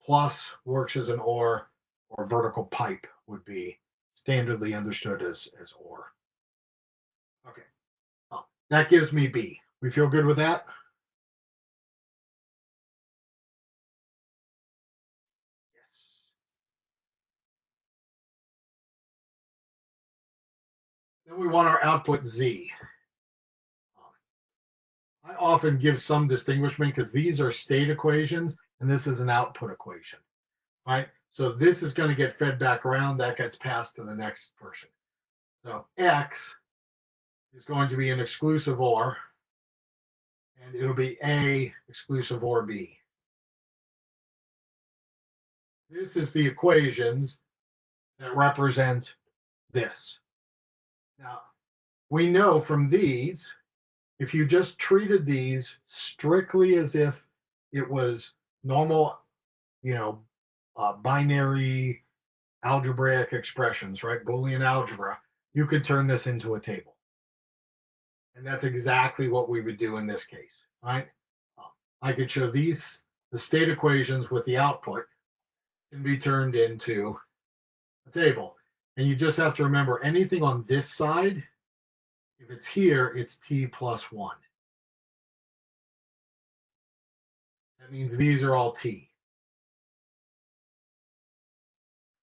plus works as an or vertical pipe would be standardly understood as or. Okay. That gives me B. We feel good with that? Yes. Then we want our output Z. I often give some distinguishment because these are state equations and this is an output equation, right? So this is going to get fed back around, that gets passed to the next person. So X is going to be an exclusive OR, and it'll be A exclusive OR B. This is the equations that represent this. Now, we know from these, if you just treated these strictly as if it was normal, binary algebraic expressions, right? Boolean algebra, you could turn this into a table. And that's exactly what we would do in this case, right? I could show the state equations with the output can be turned into a table. And you just have to remember anything on this side, if it's here, it's t plus 1. That means these are all t.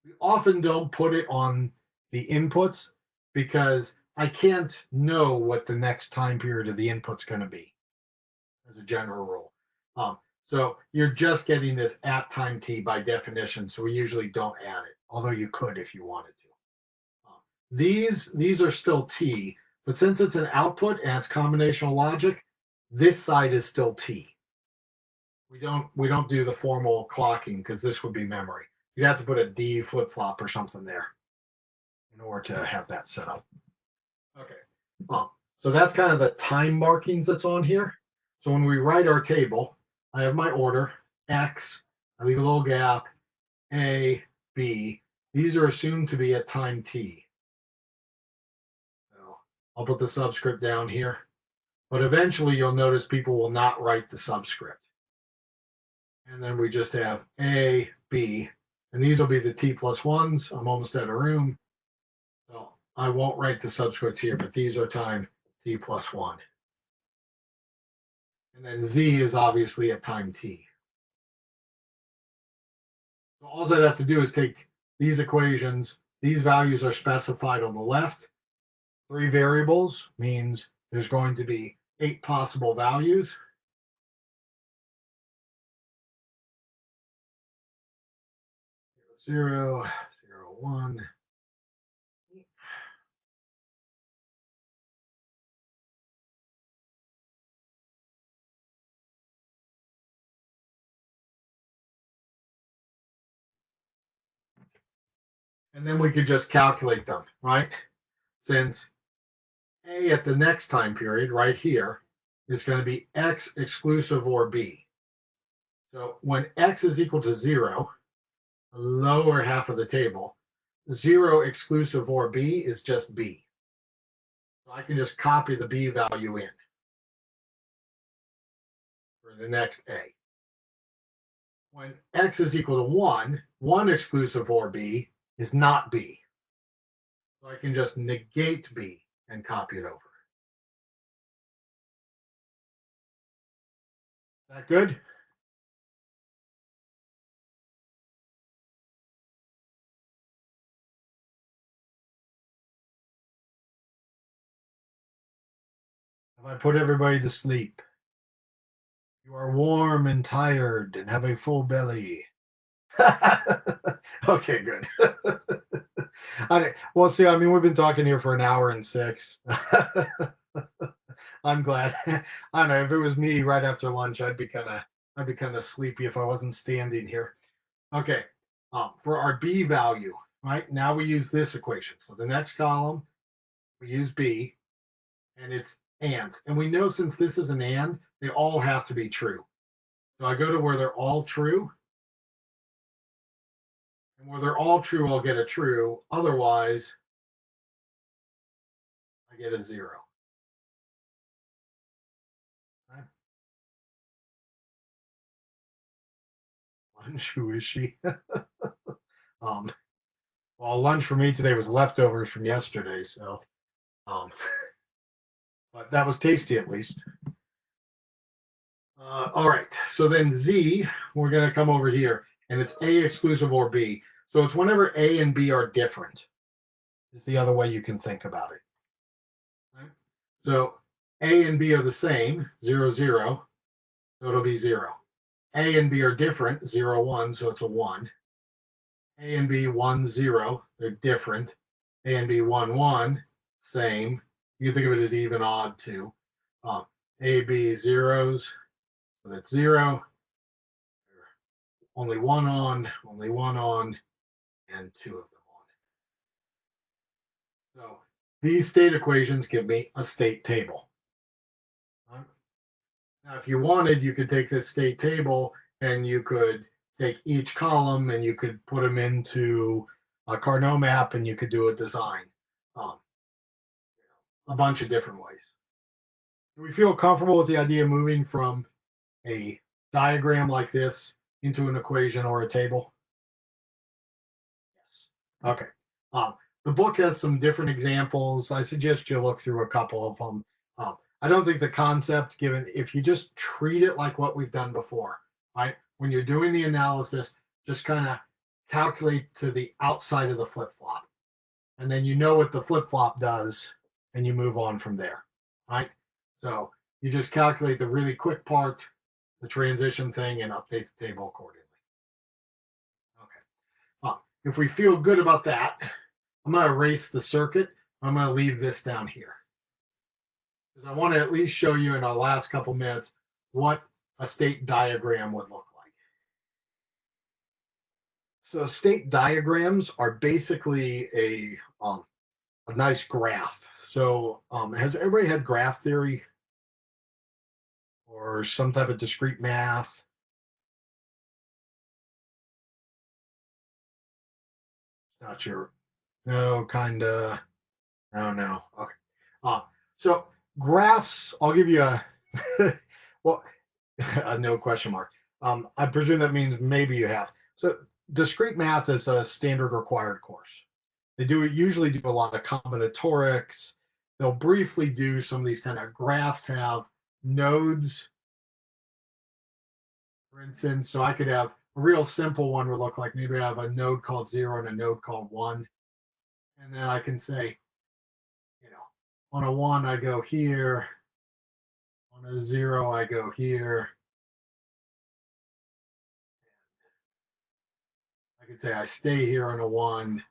We often don't put it on the inputs because I can't know what the next time period of the input's going to be as a general rule. So you're just getting this at time t by definition, so we usually don't add it, although you could if you wanted to. These are still t, but since it's an output and it's combinational logic, this side is still t. We don't do the formal clocking because this would be memory. You'd have to put a D flip flop or something there in order to have that set up. Okay. So that's kind of the time markings that's on here. So when we write our table, I have my order, X, I leave a little gap, A, B. These are assumed to be at time t. So I'll put the subscript down here. But eventually you'll notice people will not write the subscript. And then we just have A, B, and these will be the t plus 1s. I'm almost out of room. So I won't write the subscript here, but these are time t plus 1. And then Z is obviously at time t. So all I'd have to do is take these equations. These values are specified on the left. 3 variables means there's going to be 8 possible values. 0, 0, 1. And then we could just calculate them, right? Since A at the next time period, right here, is going to be X exclusive or B. So when X is equal to 0, the lower half of the table, 0 exclusive or B is just B. So I can just copy the B value in for the next A. When X is equal to 1, 1 exclusive or B is not B. So I can just negate B and copy it over. Is that good? Have I put everybody to sleep? You are warm and tired and have a full belly. Okay, good. Well, see, I mean, we've been talking here for an hour and 6. I'm glad. I don't know if it was me right after lunch, I'd be kind of sleepy if I wasn't standing here. Okay, for our B value, right now we use this equation. So the next column we use B, and it's ands, and we know since this is an and, they all have to be true. So I go to where they're all true, and where they're all true, I'll get a true. Otherwise, I get a 0. Okay. Lunch, who is she? um, well, lunch for me today was leftovers from yesterday, so but that was tasty at least. All right, so then Z, we're going to come over here, and it's A exclusive or B. So it's whenever A and B are different. Is the other way you can think about it. Right? So A and B are the same, 0, 0, so it'll be 0. A and B are different, 0, 1, so it's a 1. A and B 1, 0, they're different. A and B 1, 1, same. You can think of it as even, odd too. A, B zeros, so that's 0. Only one on, and 2 of them on. So these state equations give me a state table. Now, if you wanted, you could take this state table and you could take each column and you could put them into a Carnot map and you could do a design. Um, a bunch of different ways. Do we feel comfortable with the idea of moving from a diagram like this into an equation or a table? Yes. Okay. The book has some different examples. I suggest you look through a couple of them. I don't think the concept, given if you just treat it like what we've done before, right? When you're doing the analysis, just kind of calculate to the outside of the flip flop. And then you know what the flip flop does, and you move on from there, right? So you just calculate the really quick part, the transition thing, and update the table accordingly. Okay. If we feel good about that, I'm going to erase the circuit. I'm going to leave this down here. Because I want to at least show you in our last couple minutes what a state diagram would look like. So state diagrams are basically a nice graph. So has everybody had graph theory or some type of discrete math? Not sure. No, kind of. I don't know. Okay. So graphs, I'll give you a well, a no question mark. I presume that means maybe you have. So discrete math is a standard required course. They usually do a lot of combinatorics. They'll briefly do some of these kind of graphs have nodes, for instance. So I could have a real simple one would look like maybe I have a node called 0 and a node called 1. And then I can say, on a 1, I go here. On a 0, I go here. I I could say I stay here on a 1,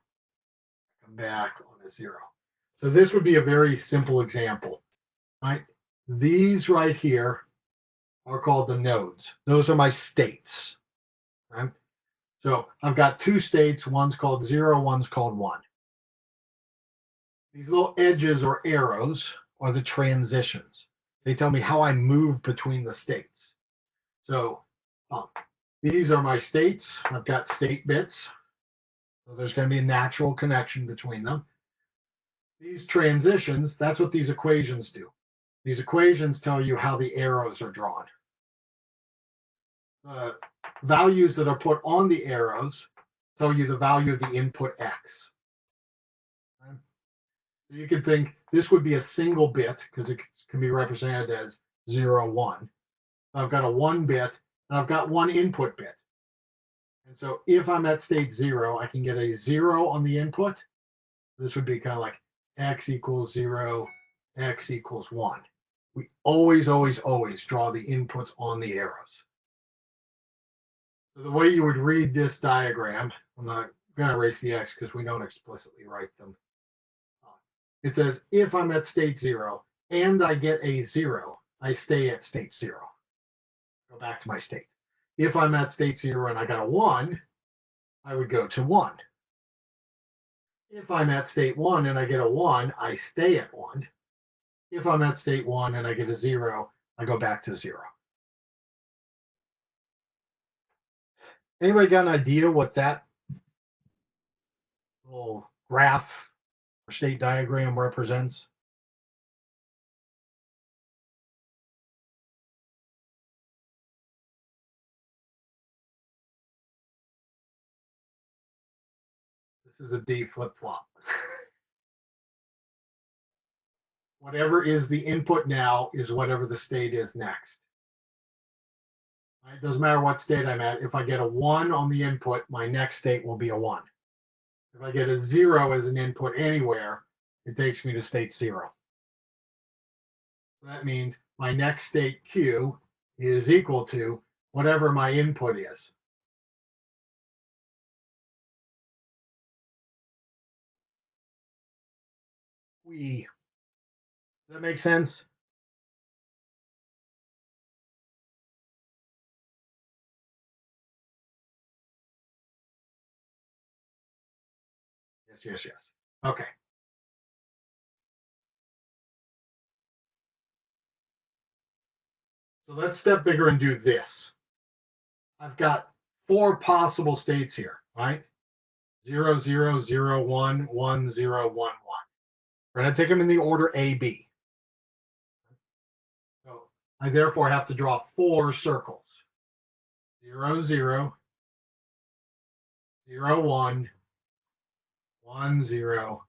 come back on a 0. So this would be a very simple example, right? These right here are called the nodes. Those are my states, right? So I've got two states. One's called 0, one's called 1. These little edges or arrows are the transitions. They tell me how I move between the states. So these are my states. I've got state bits. So there's going to be a natural connection between them. These transitions, that's what these equations do. These equations tell you how the arrows are drawn. The values that are put on the arrows tell you the value of the input x. Okay? So you could think this would be a single bit because it can be represented as 0, 1. I've got a 1 bit and I've got one input bit. And so if I'm at state 0, I can get a 0 on the input. This would be kind of like x equals 0, x equals 1. We always, always, always draw the inputs on the arrows. So the way you would read this diagram, I'm not going to erase the x because we don't explicitly write them. It says if I'm at state 0 and I get a 0, I stay at state 0. Go back to my state. If I'm at state 0 and I got a 1, I would go to 1. If I'm at state 1 and I get a 1, I stay at 1. If I'm at state 1 and I get a 0, I go back to 0. Anybody got an idea what that little graph or state diagram represents? This is a D flip-flop. Whatever is the input now is whatever the state is next. It doesn't matter what state I'm at. If I get a 1 on the input, my next state will be a 1. If I get a 0 as an input anywhere, it takes me to state 0. So that means my next state Q is equal to whatever my input is. Does that make sense? Yes, yes, yes. Okay. So let's step bigger and do this. I've got 4 possible states here, right? 0, 0, 0, 1, 1, 0, 1, 1. We're going to take them in the order A, B. So I therefore have to draw 4 circles. 0, 0, 0, 1, 1, 0,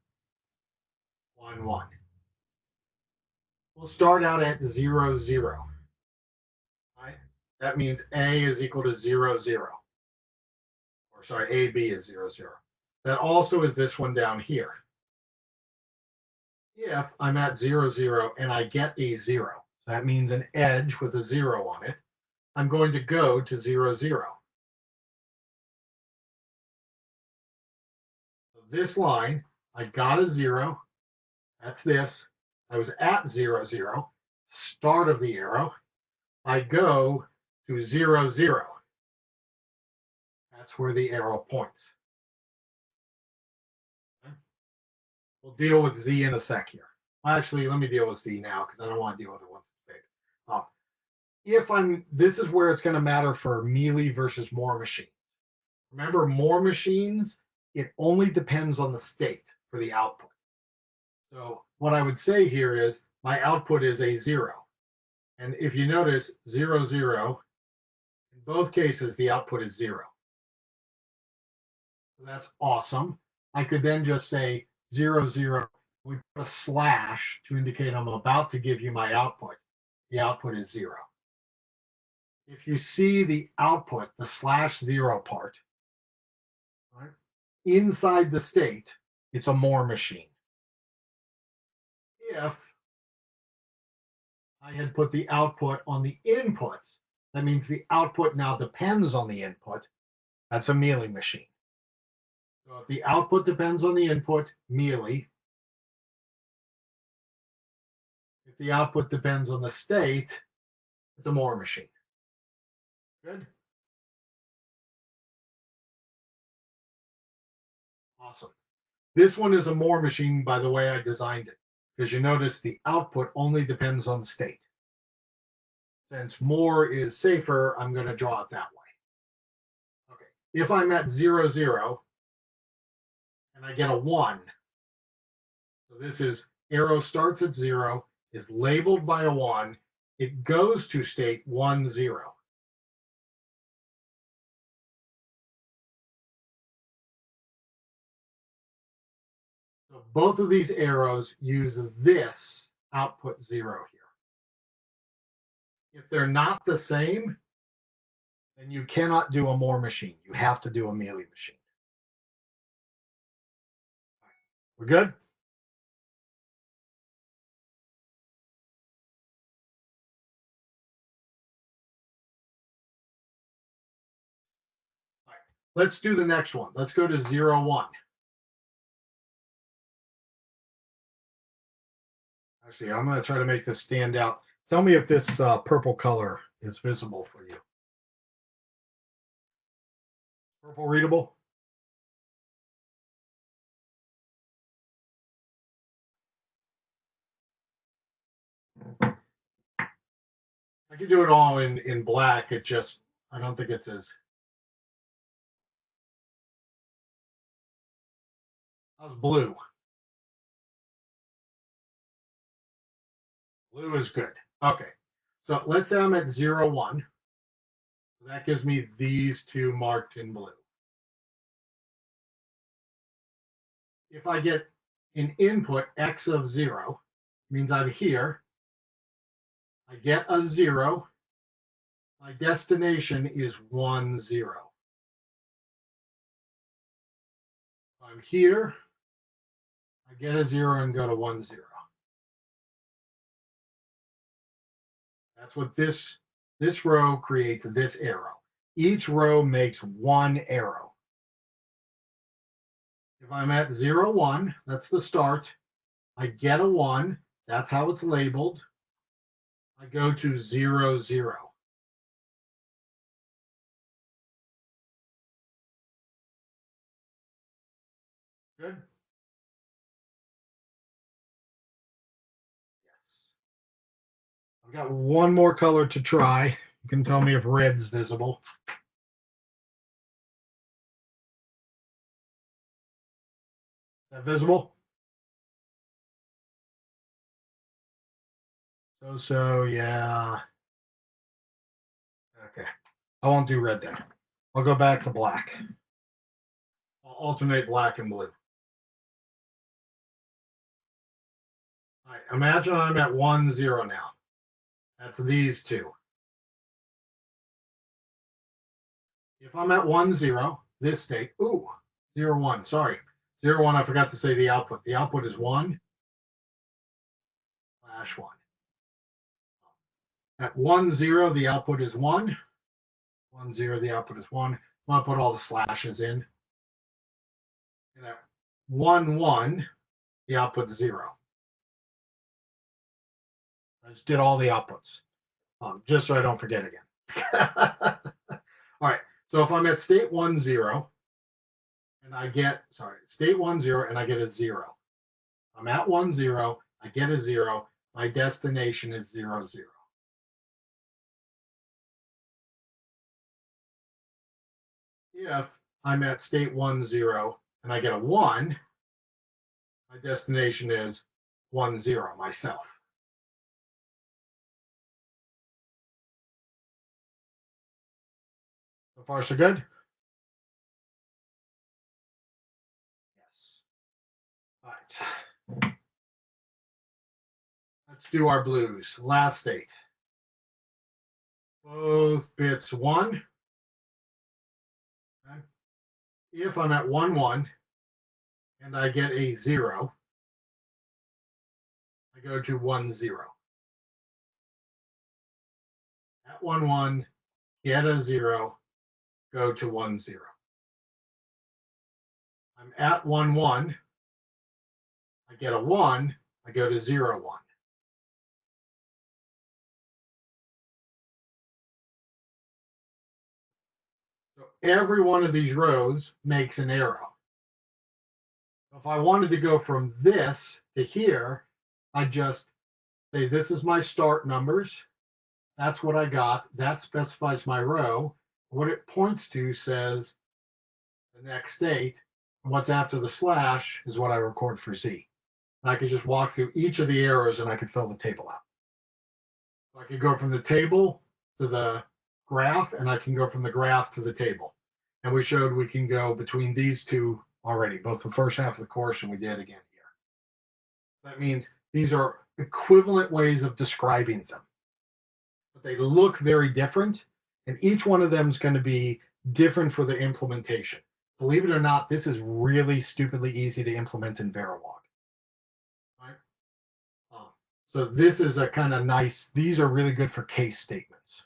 1, 1. We'll start out at 0, 0. Right? That means A is equal to 0, 0. Or sorry, AB is 0, 0. That also is this one down here. If I'm at 0, 0 and I get a 0, that means an edge with a 0 on it, I'm going to go to 0, 0. So this line, I got a 0. That's this. I was at 0, 0, start of the arrow. I go to 0, 0. That's where the arrow points. Okay. We'll deal with Z in a sec here. Actually, let me deal with Z now because I don't want to deal with it once it's big. This is where it's going to matter for Mealy versus Moore machines. Remember, Moore machines, it only depends on the state for the output. So what I would say here is my output is a 0. And if you notice 0, 0, in both cases, the output is 0. So that's awesome. I could then just say 0, 0. We put a slash to indicate I'm about to give you my output. The output is 0. If you see the output, the /0 part, right, inside the state, it's a Moore machine. If I had put the output on the inputs, that means the output now depends on the input. That's a Mealy machine. So if the output depends on the input, mealy. If the output depends on the state, it's a Moore machine. Good. Awesome. This one is a Moore machine by the way I designed it, because you notice the output only depends on the state. Since Moore is safer, I'm going to draw it that way. Okay. If I'm at 0, 0, and I get a 1, so this is arrow starts at 0, is labeled by a 1, it goes to state 1, 0. So both of these arrows use this output 0 here. If they're not the same, then you cannot do a Moore machine. You have to do a Mealy machine. We're good? All right. Let's do the next one. Let's go to 0, 1. Actually, I'm going to try to make this stand out. Tell me if this purple color is visible for you. Purple readable? I can do it all in black. It just, I don't think it's as. How's blue? Blue is good. Okay. So let's say I'm at 0, 1. That gives me these two marked in blue. If I get an input x of 0, means I'm here. I get a 0. My destination is 1, 0. I'm here. I get a 0 and go to 1, 0. That's what this row creates this arrow. Each row makes one arrow. If I'm at 0, 1, that's the start. I get a 1. That's how it's labeled. I go to 0, 0. Good? Yes. I've got one more color to try. You can tell me if red's visible. Is that visible? So, yeah. Okay. I won't do red then. I'll go back to black. I'll alternate black and blue. All right. Imagine I'm at 1, 0 now. That's these two. If I'm at 1, 0, this state, 0, 1, sorry. 0, 1, I forgot to say the output. The output is 1 / 1. At 1, 0, the output is 1. 1, 0, the output is 1. I'm going to put all the slashes in. And at 1, 1, the output is 0. I just did all the outputs, just so I don't forget again. All right. So if I'm at state 1, 0, and I get, state 1, 0, and I get a 0. I'm at 1, 0, I get a 0. My destination is 0, 0. If I'm at state 1, 0, and I get a 1, my destination is 1, 0 myself. So far, so good? Yes. All right. Let's do our blues. Last state. Both bits 1. Okay. If I'm at 1, 1, and I get a 0, I go to 1, 0. At 1, 1, get a 0, go to 1, 0. I'm at 1, 1. I get a 1. I go to 0, 1. So every one of these rows makes an arrow. If I wanted to go from this to here, I just say this is my start numbers. That's what I got. That specifies my row. What it points to says the next state. And what's after the slash is what I record for Z. And I could just walk through each of the arrows and I could fill the table out. So I could go from the table to the graph, and I can go from the graph to the table. And we showed we can go between these two already, both the first half of the course and we did again here. That means these are equivalent ways of describing them, but they look very different. And each one of them is going to be different for the implementation. Believe it or not, this is really stupidly easy to implement in Verilog. Right? So this is a kind of nice, these are really good for case statements.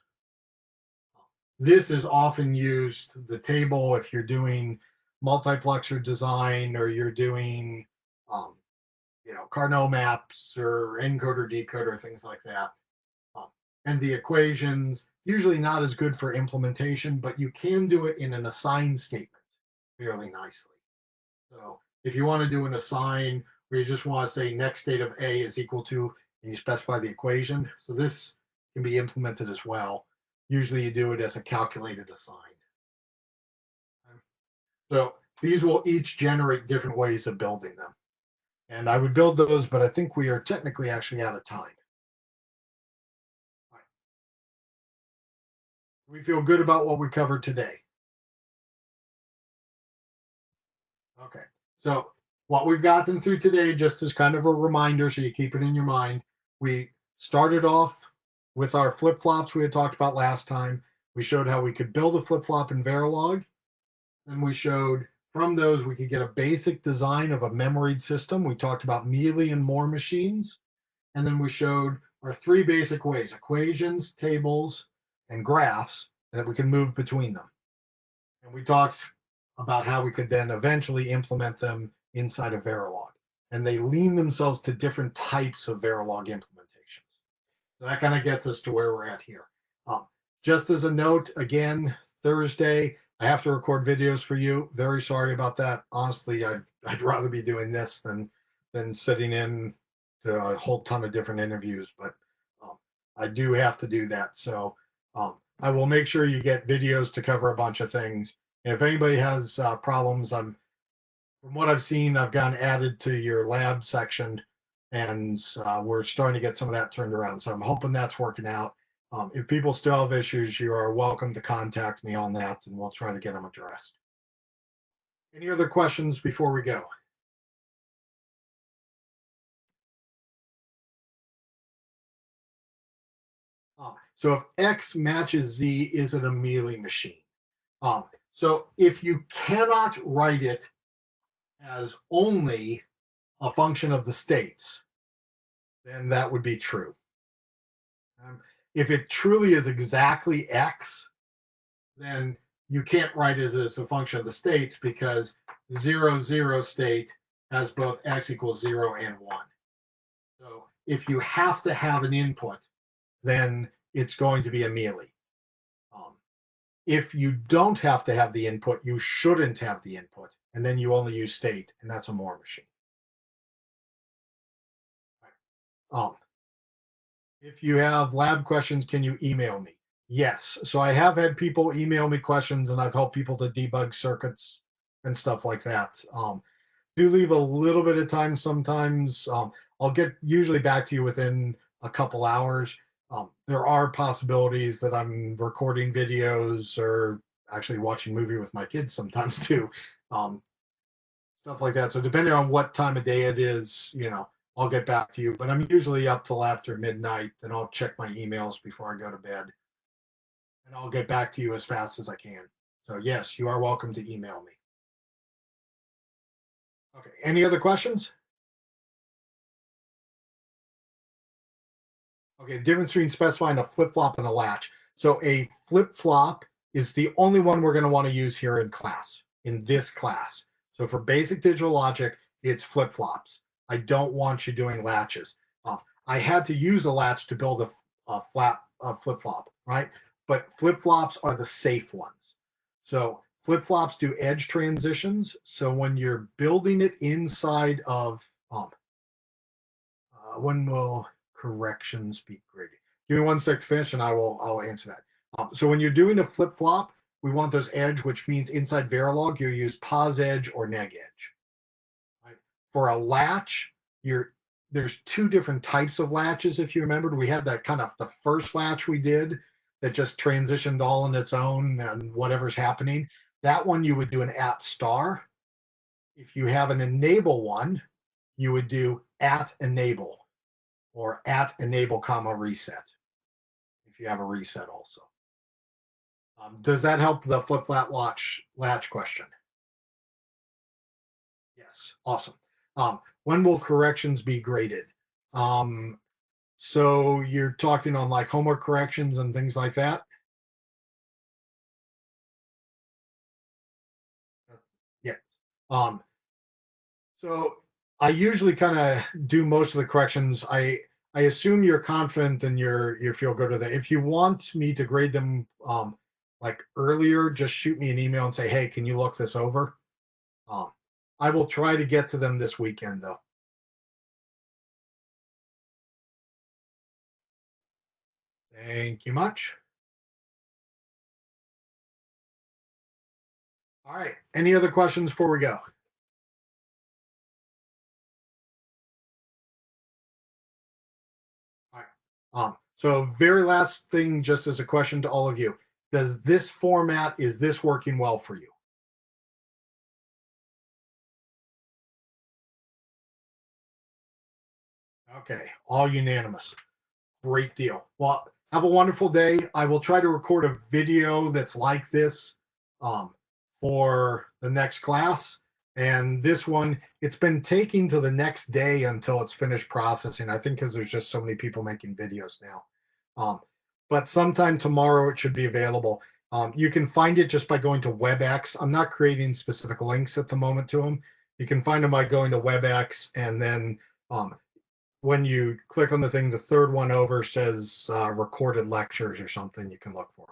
This is often used, the table, if you're doing multiplexer design or you're doing, Carnot maps or encoder, decoder, things like that. And the equations, usually not as good for implementation, but you can do it in an assign statement fairly nicely. So if you want to do an assign where you just want to say next state of A is equal to, and you specify the equation. So this can be implemented as well. Usually you do it as a calculated assign. So these will each generate different ways of building them. And I would build those, but I think we are technically actually out of time. Right. We feel good about what we covered today. Okay. So what we've gotten through today, just as kind of a reminder, so you keep it in your mind, we started off with our flip-flops we had talked about last time. We showed how we could build a flip-flop in Verilog. Then we showed from those we could get a basic design of a memoried system. We talked about Mealy and Moore machines. And then we showed our three basic ways: equations, tables, and graphs, that we can move between them. And we talked about how we could then eventually implement them inside of Verilog. And they lean themselves to different types of Verilog implementations. So that kind of gets us to where we're at here. Just as a note, again, Thursday, I have to record videos for you. Very sorry about that. Honestly, I'd rather be doing this than sitting in to a whole ton of different interviews, but I do have to do that. So I will make sure you get videos to cover a bunch of things. And if anybody has problems, from what I've seen, I've gotten added to your lab section, and we're starting to get some of that turned around. So I'm hoping that's working out. If people still have issues, you are welcome to contact me on that, and we'll try to get them addressed. Any other questions before we go? So if X matches Z, is it a Mealy machine? So if you cannot write it as only a function of the states, then that would be true. If it truly is exactly X, then you can't write it as a function of the states, because 0, 0 state has both X equals 0 and 1. So if you have to have an input, then it's going to be a Mealy. If you don't have to have the input, you shouldn't have the input, and then you only use state, and that's a Moore machine. If you have lab questions, can you email me? Yes. So I have had people email me questions, and I've helped people to debug circuits and stuff like that. Do leave a little bit of time sometimes. I'll get usually back to you within a couple hours. There are possibilities that I'm recording videos or actually watching movie with my kids sometimes too. Stuff like that. So depending on what time of day it is, I'll get back to you. But I'm usually up till after midnight, and I'll check my emails before I go to bed. And I'll get back to you as fast as I can. So yes, you are welcome to email me. Okay. Any other questions? Okay, the difference between specifying a flip-flop and a latch. So a flip-flop is the only one we're going to want to use here in class, in this class. So for basic digital logic, it's flip-flops. I don't want you doing latches. I had to use a latch to build a flip-flop, right? But flip-flops are the safe ones. So flip-flops do edge transitions. So when you're building it inside of when will corrections be graded? Give me 1 sec to finish, and I'll answer that. So when you're doing a flip flop, we want those edge, which means inside Verilog you use pos edge or neg edge. Right? For a latch, there's two different types of latches. If you remembered, we had that kind of the first latch we did that just transitioned all on its own and whatever's happening. That one you would do an at star. If you have an enable one, you would do at enable or at enable comma reset if you have a reset also. Does that help the flip flat latch question? Yes, awesome. When will corrections be graded? So you're talking on like homework corrections and things like that? Yes. Um, so I usually kind of do most of the corrections. I assume you're confident and you feel good with it. If you want me to grade them like earlier, just shoot me an email and say, hey, can you look this over? Um, I will try to get to them this weekend though. Thank you much. All right. Any other questions before we go? All right. So very last thing, just as a question to all of you, does this format, is this working well for you? Okay, all unanimous. Great deal. Well, have a wonderful day. I will try to record a video that's like this um, for the next class. And this one, it's been taking to the next day until it's finished processing. I think because there's just so many people making videos now. Um, but sometime tomorrow it should be available. You can find it just by going to WebEx. I'm not creating specific links at the moment to them. You can find them by going to WebEx, and then when you click on the thing, the third one over says recorded lectures or something. You can look for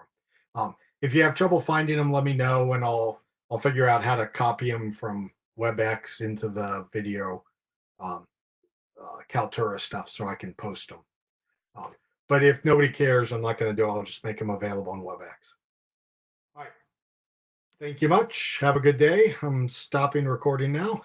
them. If you have trouble finding them, let me know, and I'll figure out how to copy them from WebEx into the video um, Kaltura stuff so I can post them. But if nobody cares, I'm not going to do it. I'll just make them available on WebEx. All right. Thank you much. Have a good day. I'm stopping recording now.